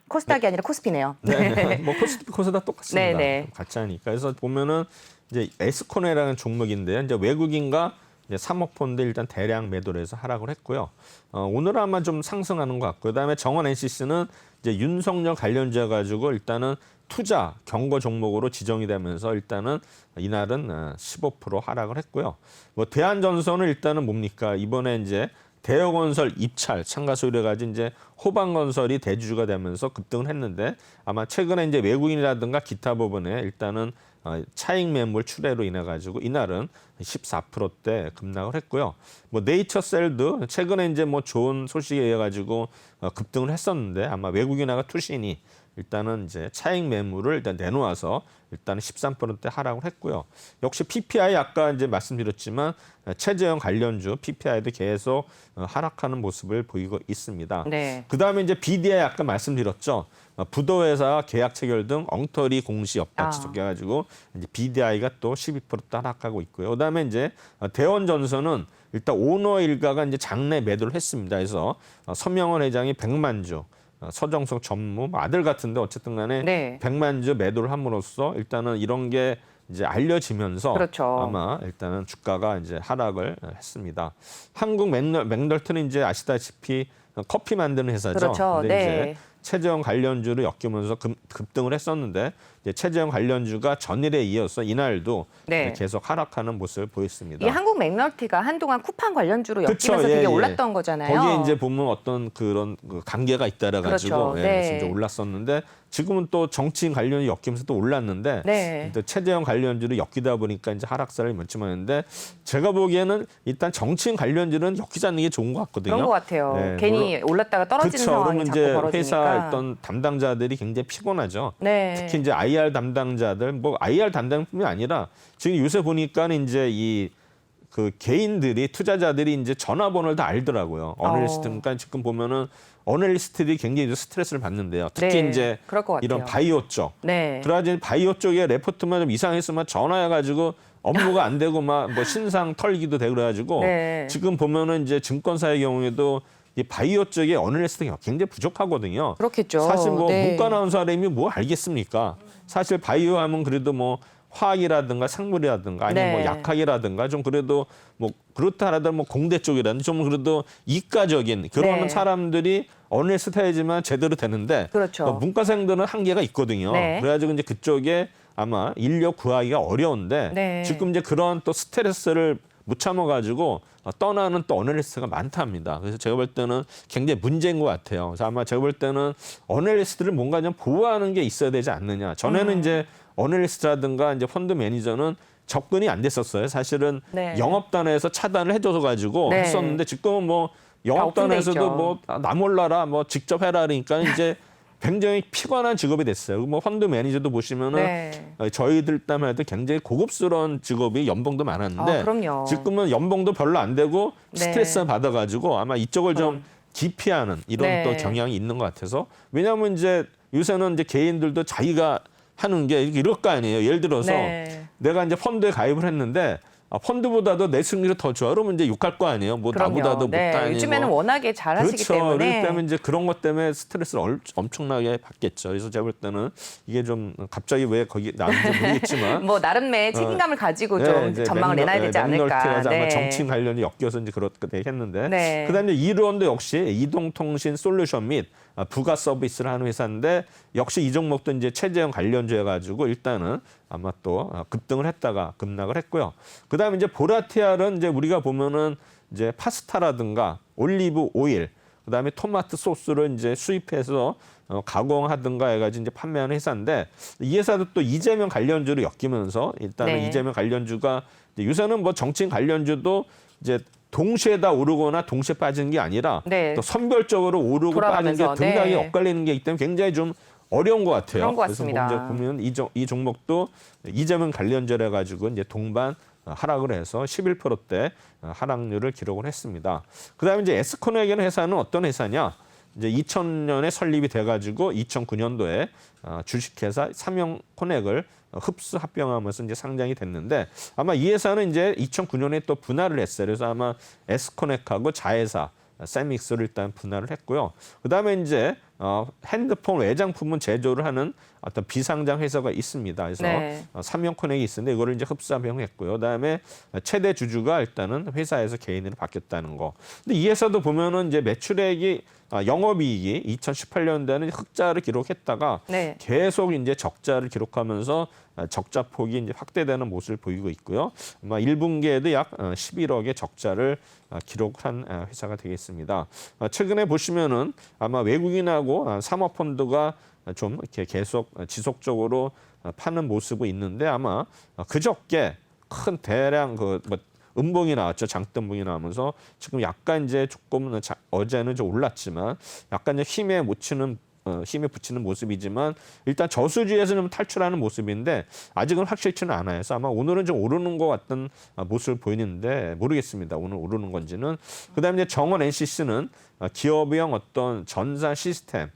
코스닥이 아니라 코스피네요. 네. 뭐 코스피 코스닥 똑같습니다. 네네. 같이 하니까. 그래서 보면은 이제 에스코네라는 종목인데 이제 외국인과 이제 3억 펀드 일단 대량 매도를 해서 하락을 했고요. 오늘 아마 좀 상승하는 것 같고요. 그다음에 정원 NCC는 이제 윤석열 관련주여 가지고 일단은 투자 경고 종목으로 지정이 되면서 일단은 이날은 15% 하락을 했고요. 뭐 대한전선은 일단은 뭡니까? 이번에 이제 대여건설 입찰 참가수를 가지고 이제 호방건설이 대주주가 되면서 급등을 했는데 아마 최근에 이제 외국인이라든가 기타 부분에 일단은 차익 매물 출회로 인해 가지고 이날은 14%대 급락을 했고요. 뭐 네이처셀도 최근에 이제 뭐 좋은 소식에 의해 가지고 급등을 했었는데 아마 외국인화가 투신이 일단은 이제 차익 매물을 일단 내놓아서 일단은 13%대 하락을 했고요. 역시 PPI 아까 이제 말씀드렸지만 최재형 관련주 PPI도 계속 하락하는 모습을 보이고 있습니다. 네. 그다음에 이제 BDI 아까 말씀드렸죠. 부도회사 계약 체결 등 엉터리 공시 여파 지속해가지고 이제 BDI가 또 12% 하락하고 있고요. 그다음에 이제 대원전선은 일단 오너 일가가 이제 장내 매도를 했습니다. 그래서 서명원 회장이 100만 주. 서정석 전무 아들 같은데 어쨌든 간에 네. 100만 주 매도를 함으로써 일단은 이런 게 이제 알려지면서 그렇죠. 아마 일단은 주가가 이제 하락을 했습니다. 한국 맥널튼은 이제 아시다시피 커피 만드는 회사죠. 그렇죠. 근데 네. 이제 최재형 관련주를 엮이면서 급등을 했었는데 이제 최재형 관련주가 전일에 이어서 이날도 네. 계속 하락하는 모습을 보였습니다. 이 한국 맥널티가 한동안 쿠팡 관련주로 그쵸, 엮이면서 예, 되게 예. 올랐던 거잖아요. 거기에 이제 보면 어떤 그런 관계가 있다라 가지고 그렇죠. 예, 네. 그래서 이제 올랐었는데 지금은 또 정치인 관련이 엮이면서 또 올랐는데 네. 또 최재형 관련주를 엮이다 보니까 이제 하락세를 면치하는데 제가 보기에는 일단 정치인 관련주는 엮이지 않는 게 좋은 것 같거든요. 그런 것 같아요. 네, 괜히 올랐다가 떨어지는 그렇죠. 상황이 그러면 자꾸 이제 벌어지니까. 회사 어떤 담당자들이 굉장히 피곤하죠. 네. 특히 이제 IR 담당자들, 뭐 IR 담당뿐이 아니라 지금 요새 보니까는 이제 이 그 개인들이 투자자들이 이제 전화번호를 다 알더라고요. 어널리스트. 그러니까 지금 보면은 어널리스트들이 굉장히 스트레스를 받는데요. 특히 네, 이제 그럴 것 같아요. 이런 바이오 쪽. 네. 그러지 바이오 쪽에 레포트만 좀 이상했으면 전화해가지고 업무가 안 되고 막 뭐 신상 털기도 되고 그래가지고 네. 지금 보면은 이제 증권사의 경우에도 이 바이오 쪽에 어널리스트가 굉장히 부족하거든요. 그렇겠죠. 사실 뭐 네. 문과 나온 사람이 뭐 알겠습니까? 사실 바이오 하면 그래도 뭐 화학이라든가 생물이라든가 아니면 네. 뭐 약학이라든가 좀 그래도 뭐 그렇다 하더라도 뭐 공대 쪽이라든지 좀 그래도 이과적인 그런 네. 사람들이 어널리스트 해야지만 제대로 되는데 그렇죠. 문과생들은 한계가 있거든요. 네. 그래가지고 이제 그쪽에 아마 인력 구하기가 어려운데 네. 지금 이제 그런 또 스트레스를 못 참아가지고 떠나는 또 어널리스트가 많답니다. 그래서 제가 볼 때는 굉장히 문제인 것 같아요. 그래서 아마 제가 볼 때는 어널리스트를 뭔가 좀 보호하는 게 있어야 되지 않느냐. 전에는 이제 어널리스트라든가 이제 펀드 매니저는 접근이 안 됐었어요. 사실은 네. 영업단에서 차단을 해줘서 가지고 네. 했었는데 지금은 뭐 오픈돼 영업단에서도 있죠. 뭐 나 몰라라 뭐 직접 해라 그러니까 이제 굉장히 피곤한 직업이 됐어요. 뭐 펀드 매니저도 보시면은 네. 저희들 때만 해도 굉장히 고급스러운 직업이 연봉도 많았는데 그럼요. 지금은 연봉도 별로 안 되고 네. 스트레스 받아가지고 아마 이쪽을 좀 기피하는 이런 네. 또 경향이 있는 것 같아서 왜냐하면 이제 요새는 이제 개인들도 자기가 하는 게 이럴 거 아니에요. 예를 들어서 네. 내가 이제 펀드에 가입을 했는데 펀드보다도 내 승률이 더 좋아. 그러면 이제 욕할 거 아니에요. 뭐 그럼요. 나보다도 네. 못하니. 요즘에는 뭐. 워낙에 잘하시기 그렇죠. 때문에. 그렇기 때문에 이제 그런 것 때문에 스트레스를 엄청나게 받겠죠. 그래서 제가 볼 때는 이게 좀 갑자기 왜 거기 나왔는지 모르겠지만 뭐 나름의 책임감을 가지고 네, 좀 이제 전망을 내놔야 되지 않을까. 맥널티라서 아마 네. 정치인 관련이 엮여서 이제 그렇게 했는데 네. 그다음에 이르원도 역시 이동통신 솔루션 및 부가 서비스를 하는 회사인데 역시 이 종목도 이제 최재형 관련주여 가지고 일단은 아마 또 급등을 했다가 급락을 했고요. 그다음에 이제 보라티알은 이제 우리가 보면은 이제 파스타라든가 올리브 오일 그다음에 토마토 소스를 이제 수입해서 가공하든가 해가지고 이제 판매하는 회사인데 이 회사도 또 이재명 관련주로 엮이면서 일단은 네. 이재명 관련주가 이제 요새는 뭐 정치인 관련주도 이제 동시에 다 오르거나 동시에 빠지는 게 아니라 네. 또 선별적으로 오르고 빠지는 게 돌아가면서, 등락이 네. 엇갈리는 게 있기 때문에 굉장히 좀 어려운 것 같아요. 그런 것 같습니다. 그래서 보면 이 종목도 이재명 관련주래 가지고 이제 동반 하락을 해서 11%대 하락률을 기록을 했습니다. 그다음에 이제 에스코넥이라는 회사는 어떤 회사냐? 이제 2000년에 설립이 돼가지고 2009년도에 주식회사 삼영코넥을 흡수 합병하면서 이제 상장이 됐는데 아마 이 회사는 이제 2009년에 또 분할을 했어요. 그래서 아마 에스코넥하고 자회사 세믹스를 일단 분할을 했고요. 그다음에 이제 핸드폰 외장품은 제조를 하는 어떤 비상장 회사가 있습니다. 그래서 네. 삼성코넥이 있었는데 이거를 이제 흡사병했고요. 그다음에 최대 주주가 일단은 회사에서 개인으로 바뀌었다는 거. 근데 이 회사도 보면은 이제 매출액이 영업이익이 2018년도에는 흑자를 기록했다가 네. 계속 이제 적자를 기록하면서 적자 폭이 이제 확대되는 모습을 보이고 있고요. 아마 1분기에도 약 11억의 적자를 기록한 회사가 되겠습니다. 최근에 보시면은 아마 외국인하고 사모펀드가 좀 이렇게 계속 지속적으로 파는 모습이 있는데 아마 그저께 큰 대량 음봉이 나왔죠. 장대음봉이 나오면서 지금 약간 이제 조금 어제는 좀 올랐지만 약간 이제 힘에 붙이는 모습이지만 일단 저수지에서는 탈출하는 모습인데 아직은 확실치는 않아요. 그래서 아마 오늘은 좀 오르는 것 같은 모습을 보이는데 모르겠습니다. 오늘 오르는 건지는. 그다음에 이제 정원 NCC는 기업형 어떤 전산 시스템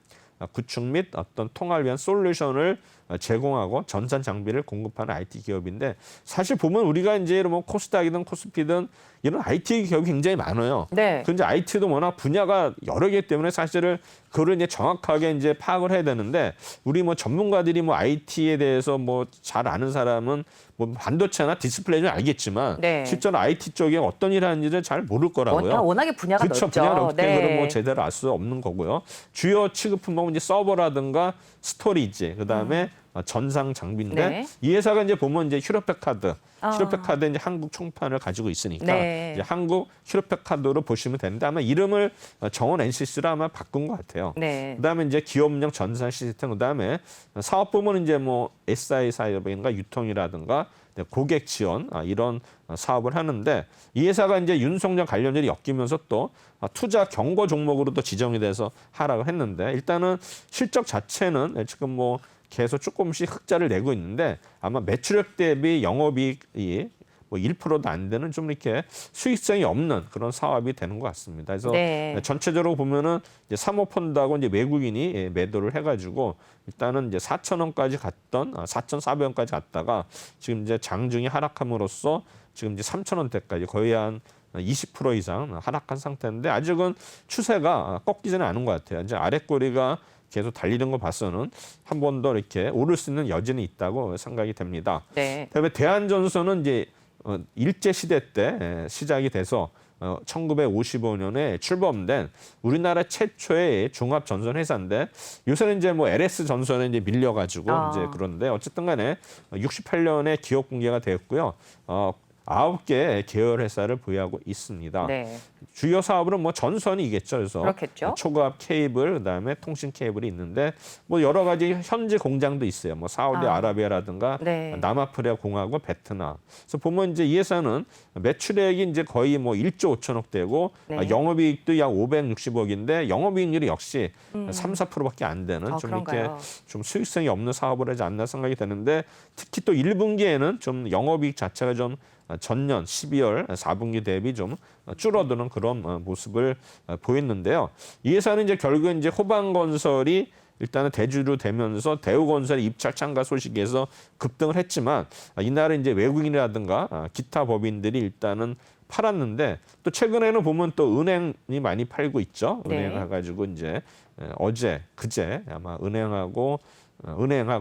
구축 및 어떤 통화를 위한 솔루션을 제공하고 전산 장비를 공급하는 IT 기업인데 사실 보면 우리가 이제 뭐 코스닥이든 코스피든 이런 IT 기업이 굉장히 많아요. 네. 근데 IT도 워낙 분야가 여러 개 때문에 사실은 그걸 이제 정확하게 이제 파악을 해야 되는데 우리 뭐 전문가들이 뭐 IT에 대해서 뭐 잘 아는 사람은 뭐 반도체나 디스플레이는 알겠지만 네. 실제로 IT 쪽에 어떤 일 하는지를 잘 모를 거라고요. 워낙에 분야가 그렇죠. 넓죠. 분야가 넓기 때문에 네. 그걸 뭐 제대로 알 수 없는 거고요. 주요 취급품 보면 이제 서버라든가 스토리지, 그다음에 전상 장비인데 네. 이 회사가 이제 보면 이제 휴대폰카드, 휴대폰카드 이제 한국 총판을 가지고 있으니까 네. 이제 한국 휴대폰카드로 보시면 되는데 아마 이름을 정원 NCC로 아마 바꾼 것 같아요. 네. 그다음에 이제 기업용 전산 시스템, 그다음에 사업 부문은 이제 뭐 SI 사업인가 유통이라든가 고객 지원 이런 사업을 하는데 이 회사가 이제 윤석열 관련들이 엮이면서 또 투자 경고 종목으로도 지정이 돼서 하락을 했는데 일단은 실적 자체는 지금 뭐 계속 조금씩 흑자를 내고 있는데 아마 매출액 대비 영업이익이 뭐 1%도 안 되는 좀 이렇게 수익성이 없는 그런 사업이 되는 것 같습니다. 그래서 네. 전체적으로 보면은 이제 사모펀드하고 이제 외국인이 매도를 해가지고 일단은 이제 4,000원까지 갔던 4,400원까지 갔다가 지금 이제 장중이 하락함으로써 지금 이제 3,000원대까지 거의 한 20% 이상 하락한 상태인데 아직은 추세가 꺾이지는 않은 것 같아요. 이제 아랫꼬리가 계속 달리는 거 봐서는 한 번 더 이렇게 오를 수 있는 여지는 있다고 생각이 됩니다. 네. 그다음에 대한전선은 이제 일제 시대 때 시작이 돼서 1955년에 출범된 우리나라 최초의 종합 전선 회사인데 요새는 이제 뭐 LS 전선에 이제 밀려가지고 이제 그런데 어쨌든간에 68년에 기업 공개가 되었고요. 9개 계열 회사를 보유하고 있습니다. 네. 주요 사업은 뭐 전선이겠죠. 그래서 그렇겠죠. 초고압 케이블, 그다음에 통신 케이블이 있는데 뭐 여러 가지 현지 공장도 있어요. 뭐 사우디아라비아라든가 네. 남아프리카 공화국, 베트남. 그래서 보면 이제 이 회사는 매출액이 이제 거의 뭐 1조 5천억 되고 네. 영업이익도 약 560억인데 영업이익률이 역시 3, 4%밖에 안 되는 좀 그런가요? 이렇게 좀 수익성이 없는 사업을 하지 않나 생각이 되는데 특히 또 1분기에는 좀 영업이익 자체가 좀 전년 12월 4분기 대비 좀 줄어드는 그런 모습을 보였는데요. 이 회사는 이제 결국 이제 호방건설이 일단은 대주로 되면서 대우건설의 입찰 참가 소식에서 급등을 했지만 이날은 이제 외국인이라든가 기타 법인들이 일단은 팔았는데 또 최근에는 보면 또 은행이 많이 팔고 있죠. 네. 은행 해가지고 이제 그제 아마 은행하고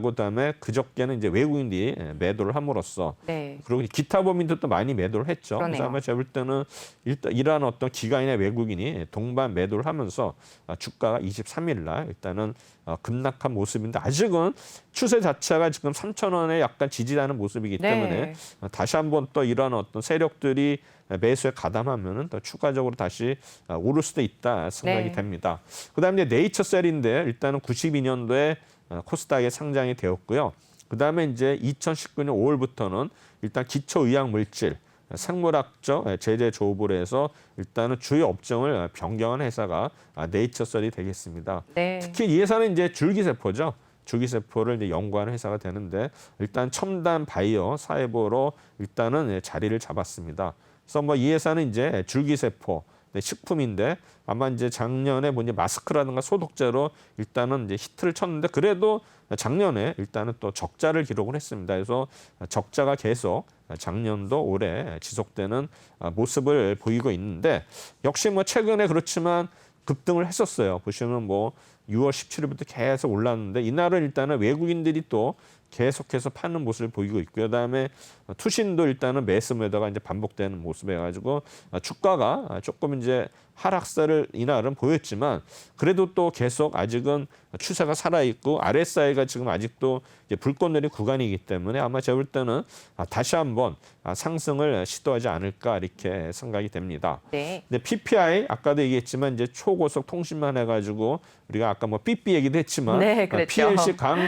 그다음에 그저께는 이제 외국인들이 매도를 함으로써 네. 그리고 기타 법인들도 많이 매도를 했죠. 그러네요. 그래서 아마 제가 볼 때는 일단 이러한 어떤 기관이나 외국인이 동반 매도를 하면서 주가가 23일 날 일단은 급락한 모습인데 아직은 추세 자체가 지금 3,000원에 약간 지지하는 모습이기 네. 때문에 다시 한번 또 이러한 어떤 세력들이 매수에 가담하면은 또 추가적으로 다시 오를 수도 있다 생각이 네. 됩니다. 그다음에 이제 네이처셀인데 일단은 92년도에 코스닥에 상장이 되었고요. 그다음에 이제 2019년 5월부터는 일단 기초의학 물질, 생물학적 제재 조업을 해서 일단은 주요 업종을 변경한 회사가 네이처셀이 되겠습니다. 네. 특히 이 회사는 이제 줄기세포죠. 줄기세포를 이제 연구하는 회사가 되는데 일단 첨단 바이오 사회보로 일단은 자리를 잡았습니다. 그래서 뭐 이 회사는 이제 줄기세포 식품인데 아마 이제 작년에 뭐 이제 마스크라든가 소독제로 일단은 이제 히트를 쳤는데 그래도 작년에 일단은 또 적자를 기록을 했습니다. 그래서 적자가 계속 작년도 올해 지속되는 모습을 보이고 있는데 역시 뭐 최근에 그렇지만 급등을 했었어요. 보시면 뭐 6월 17일부터 계속 올랐는데 이날은 일단은 외국인들이 또 계속해서 파는 모습을 보이고 있고요. 그다음에 투신도 일단은 매수 매도가 이제 반복되는 모습에 가지고 주가가 조금 이제 하락세를 이날은 보였지만 그래도 또 계속 아직은 추세가 살아 있고 RSI가 지금 아직도 이제 불꽃 내린 구간이기 때문에 아마 제가 볼 때는 다시 한번 상승을 시도하지 않을까 이렇게 생각이 됩니다. 네. 근데 PPI 아까도 얘기했지만 이제 초고속 통신만 해가지고 우리가 아까 뭐 삐삐 얘기도 했지만 네, 그랬죠. PLC 강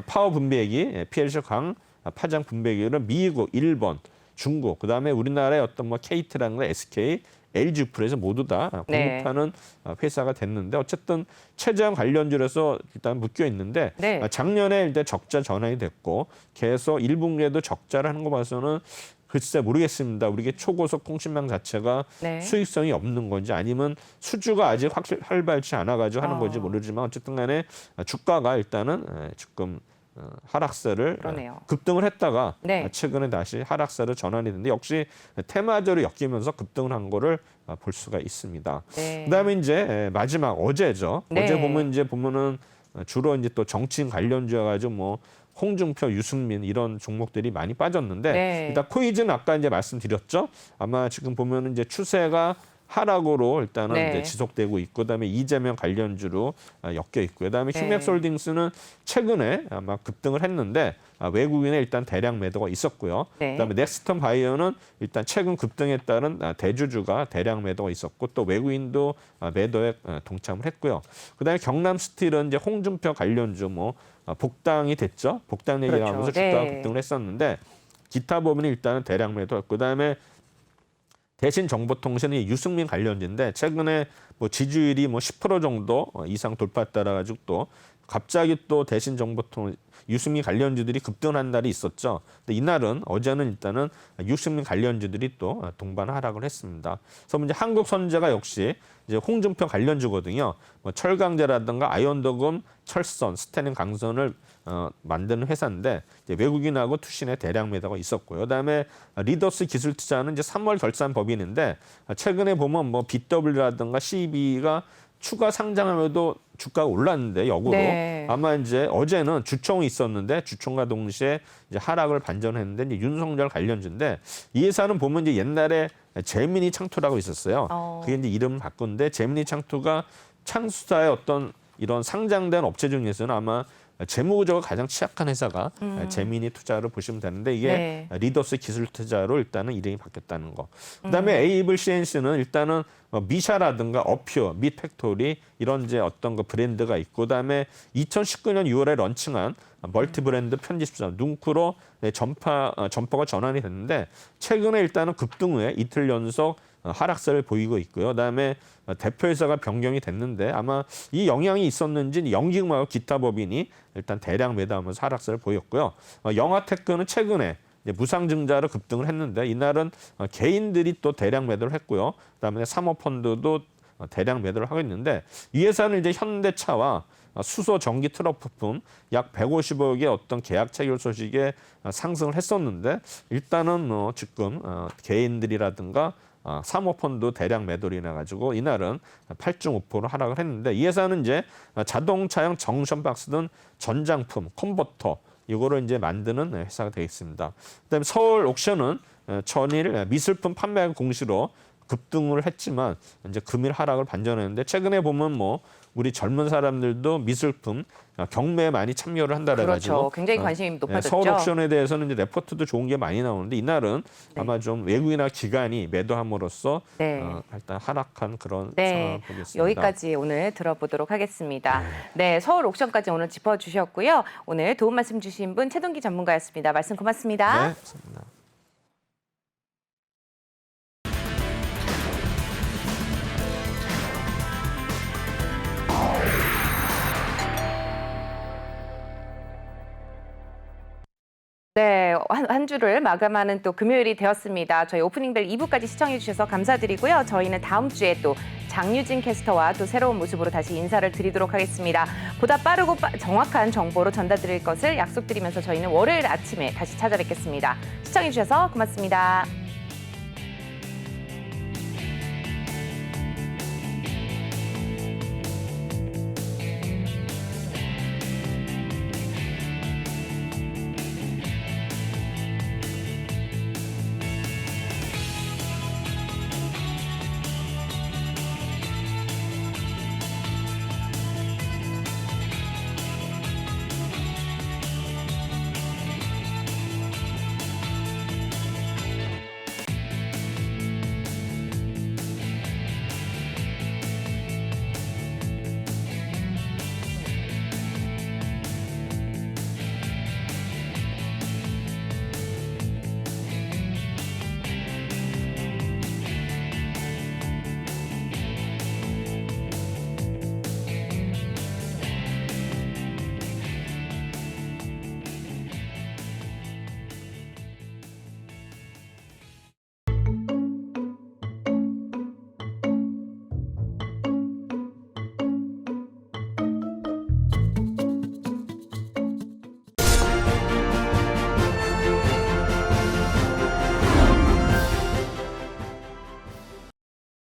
파워 분배기, PLC 강 파장 분배기는 미국, 일본, 중국, 그다음에 우리나라의 어떤 뭐 KT라든가 SK, LG프로에서 모두 다 공급하는 회사가 됐는데 어쨌든 최저항 관련주로서 일단 묶여 있는데 작년에 일단 적자 전환이 됐고 계속 1분기에도 적자를 하는 거 봐서는 글쎄 모르겠습니다. 우리게 초고속 통신망 자체가 수익성이 없는 건지 아니면 수주가 아직 활발치 않아가지고 하는 건지 모르지만 어쨌든 간에 주가가 일단은 지금 하락세를 급등을 했다가 최근에 다시 하락세를 전환이 됐는데 역시 테마저로 엮이면서 급등을 한 거를 볼 수가 있습니다. 그다음에 이제 마지막 어제죠. 어제 보면은 주로 이제 또 정치인 관련주여가지고 뭐 홍준표, 유승민 이런 종목들이 많이 빠졌는데 일단 코이즈는 아까 이제 말씀드렸죠. 아마 지금 보면은 이제 추세가 하락으로 일단은 이제 지속되고 있고 그다음에 이재명 관련주로 엮여 있고요. 그다음에 휴맥솔딩스는 최근에 아마 급등을 했는데 외국인의 일단 대량 매도가 있었고요. 그다음에 넥스턴 바이오는 일단 최근 급등에 따른 대주주가 대량 매도가 있었고 또 외국인도 매도에 동참을 했고요. 그다음에 경남스틸은 이제 홍준표 관련주 뭐 복당이 됐죠. 복당 얘기 나오면서 주가가 급등을 했었는데 기타 부분이 일단은 대량 매도였고 그다음에 대신정보통신이 유승민 관련주인데 최근에 뭐 지지율이 뭐 10% 정도 이상 돌파했다라 가지고 또 갑자기 또 대신정보통 유승민 관련주들이 급등한 날이 있었죠. 근데 이날은 어제는 일단은 유승민 관련주들이 또 동반 하락을 했습니다. 그래서 이제 한국선제가 역시 이제 홍준표 관련주거든요. 뭐 철강제라든가 아이언도금, 철선, 스테닌 강선을 만드는 회사인데 이제 외국인하고 투신의 대량 매도가 있었고요. 그다음에 리더스 기술투자는 이제 3월 결산 법인인데 최근에 보면 뭐 BW라든가 CB가 추가 상장하면도 주가가 올랐는데 역으로 아마 이제 어제는 주총이 있었는데 주총과 동시에 이제 하락을 반전했는데 이제 윤석열 관련주인데 이 회사는 보면 이제 옛날에 재미니 창투라고 있었어요. 그게 이제 이름을 바꾼데 재미니 창투가 창수사의 어떤 이런 상장된 업체 중에서는 아마 재무구조가 가장 취약한 회사가 재미니 투자로 보시면 되는데 이게 리더스 기술 투자로 일단은 이름이 바뀌었다는 거. 그다음에 에이블 CNC는 일단은 미샤라든가 어퓨어, 미팩토리 이런 이제 어떤 그 브랜드가 있고 그다음에 2019년 6월에 런칭한 멀티 브랜드 편집점 뭉크로 점포가 전환이 됐는데 최근에 일단은 급등 후에 이틀 연속 하락세를 보이고 있고요. 그다음에 대표이사가 변경이 됐는데 아마 이 영향이 있었는지 연기금하고 기타 법인이 일단 대량 매도하면서 하락세를 보였고요. 영화테크는 최근에 무상증자로 급등을 했는데 이날은 개인들이 또 대량 매도를 했고요. 그다음에 사모펀드도 대량 매도를 하고 있는데 이 회사는 이제 현대차와 수소 전기 트럭 부품 약 150억의 어떤 계약 체결 소식에 상승을 했었는데 일단은 지금 개인들이라든가 사모펀드 대량 매도로 인해 가지고 이날은 8.5% 하락을 했는데 이 회사는 이제 자동차용 정션 박스 등 전장품, 컨버터 이거를 이제 만드는 회사가 되겠습니다. 그다음에 서울 옥션은 전일 미술품 판매 공시로 급등을 했지만 이제 금일 하락을 반전했는데 최근에 보면 뭐 우리 젊은 사람들도 미술품 경매에 많이 참여를 한다라 가지고 굉장히 관심이 높아졌죠. 서울 옥션에 대해서는 이제 레포트도 좋은 게 많이 나오는데 이날은 아마 좀 외국이나 기관이 매도함으로써 일단 하락한 그런 상황을 보겠습니다. 여기까지 오늘 들어보도록 하겠습니다. 네, 서울 옥션까지 오늘 짚어주셨고요. 오늘 도움 말씀 주신 분 최동기 전문가였습니다. 말씀 고맙습니다. 네, 감사합니다. 네, 네, 한 주를 마감하는 또 금요일이 되었습니다. 저희 오프닝벨 2부까지 시청해 주셔서 감사드리고요. 저희는 다음 주에 또 장유진 캐스터와 또 새로운 모습으로 다시 인사를 드리도록 하겠습니다. 보다 빠르고 정확한 정보로 전달드릴 것을 약속드리면서 저희는 월요일 아침에 다시 찾아뵙겠습니다. 시청해 주셔서 고맙습니다.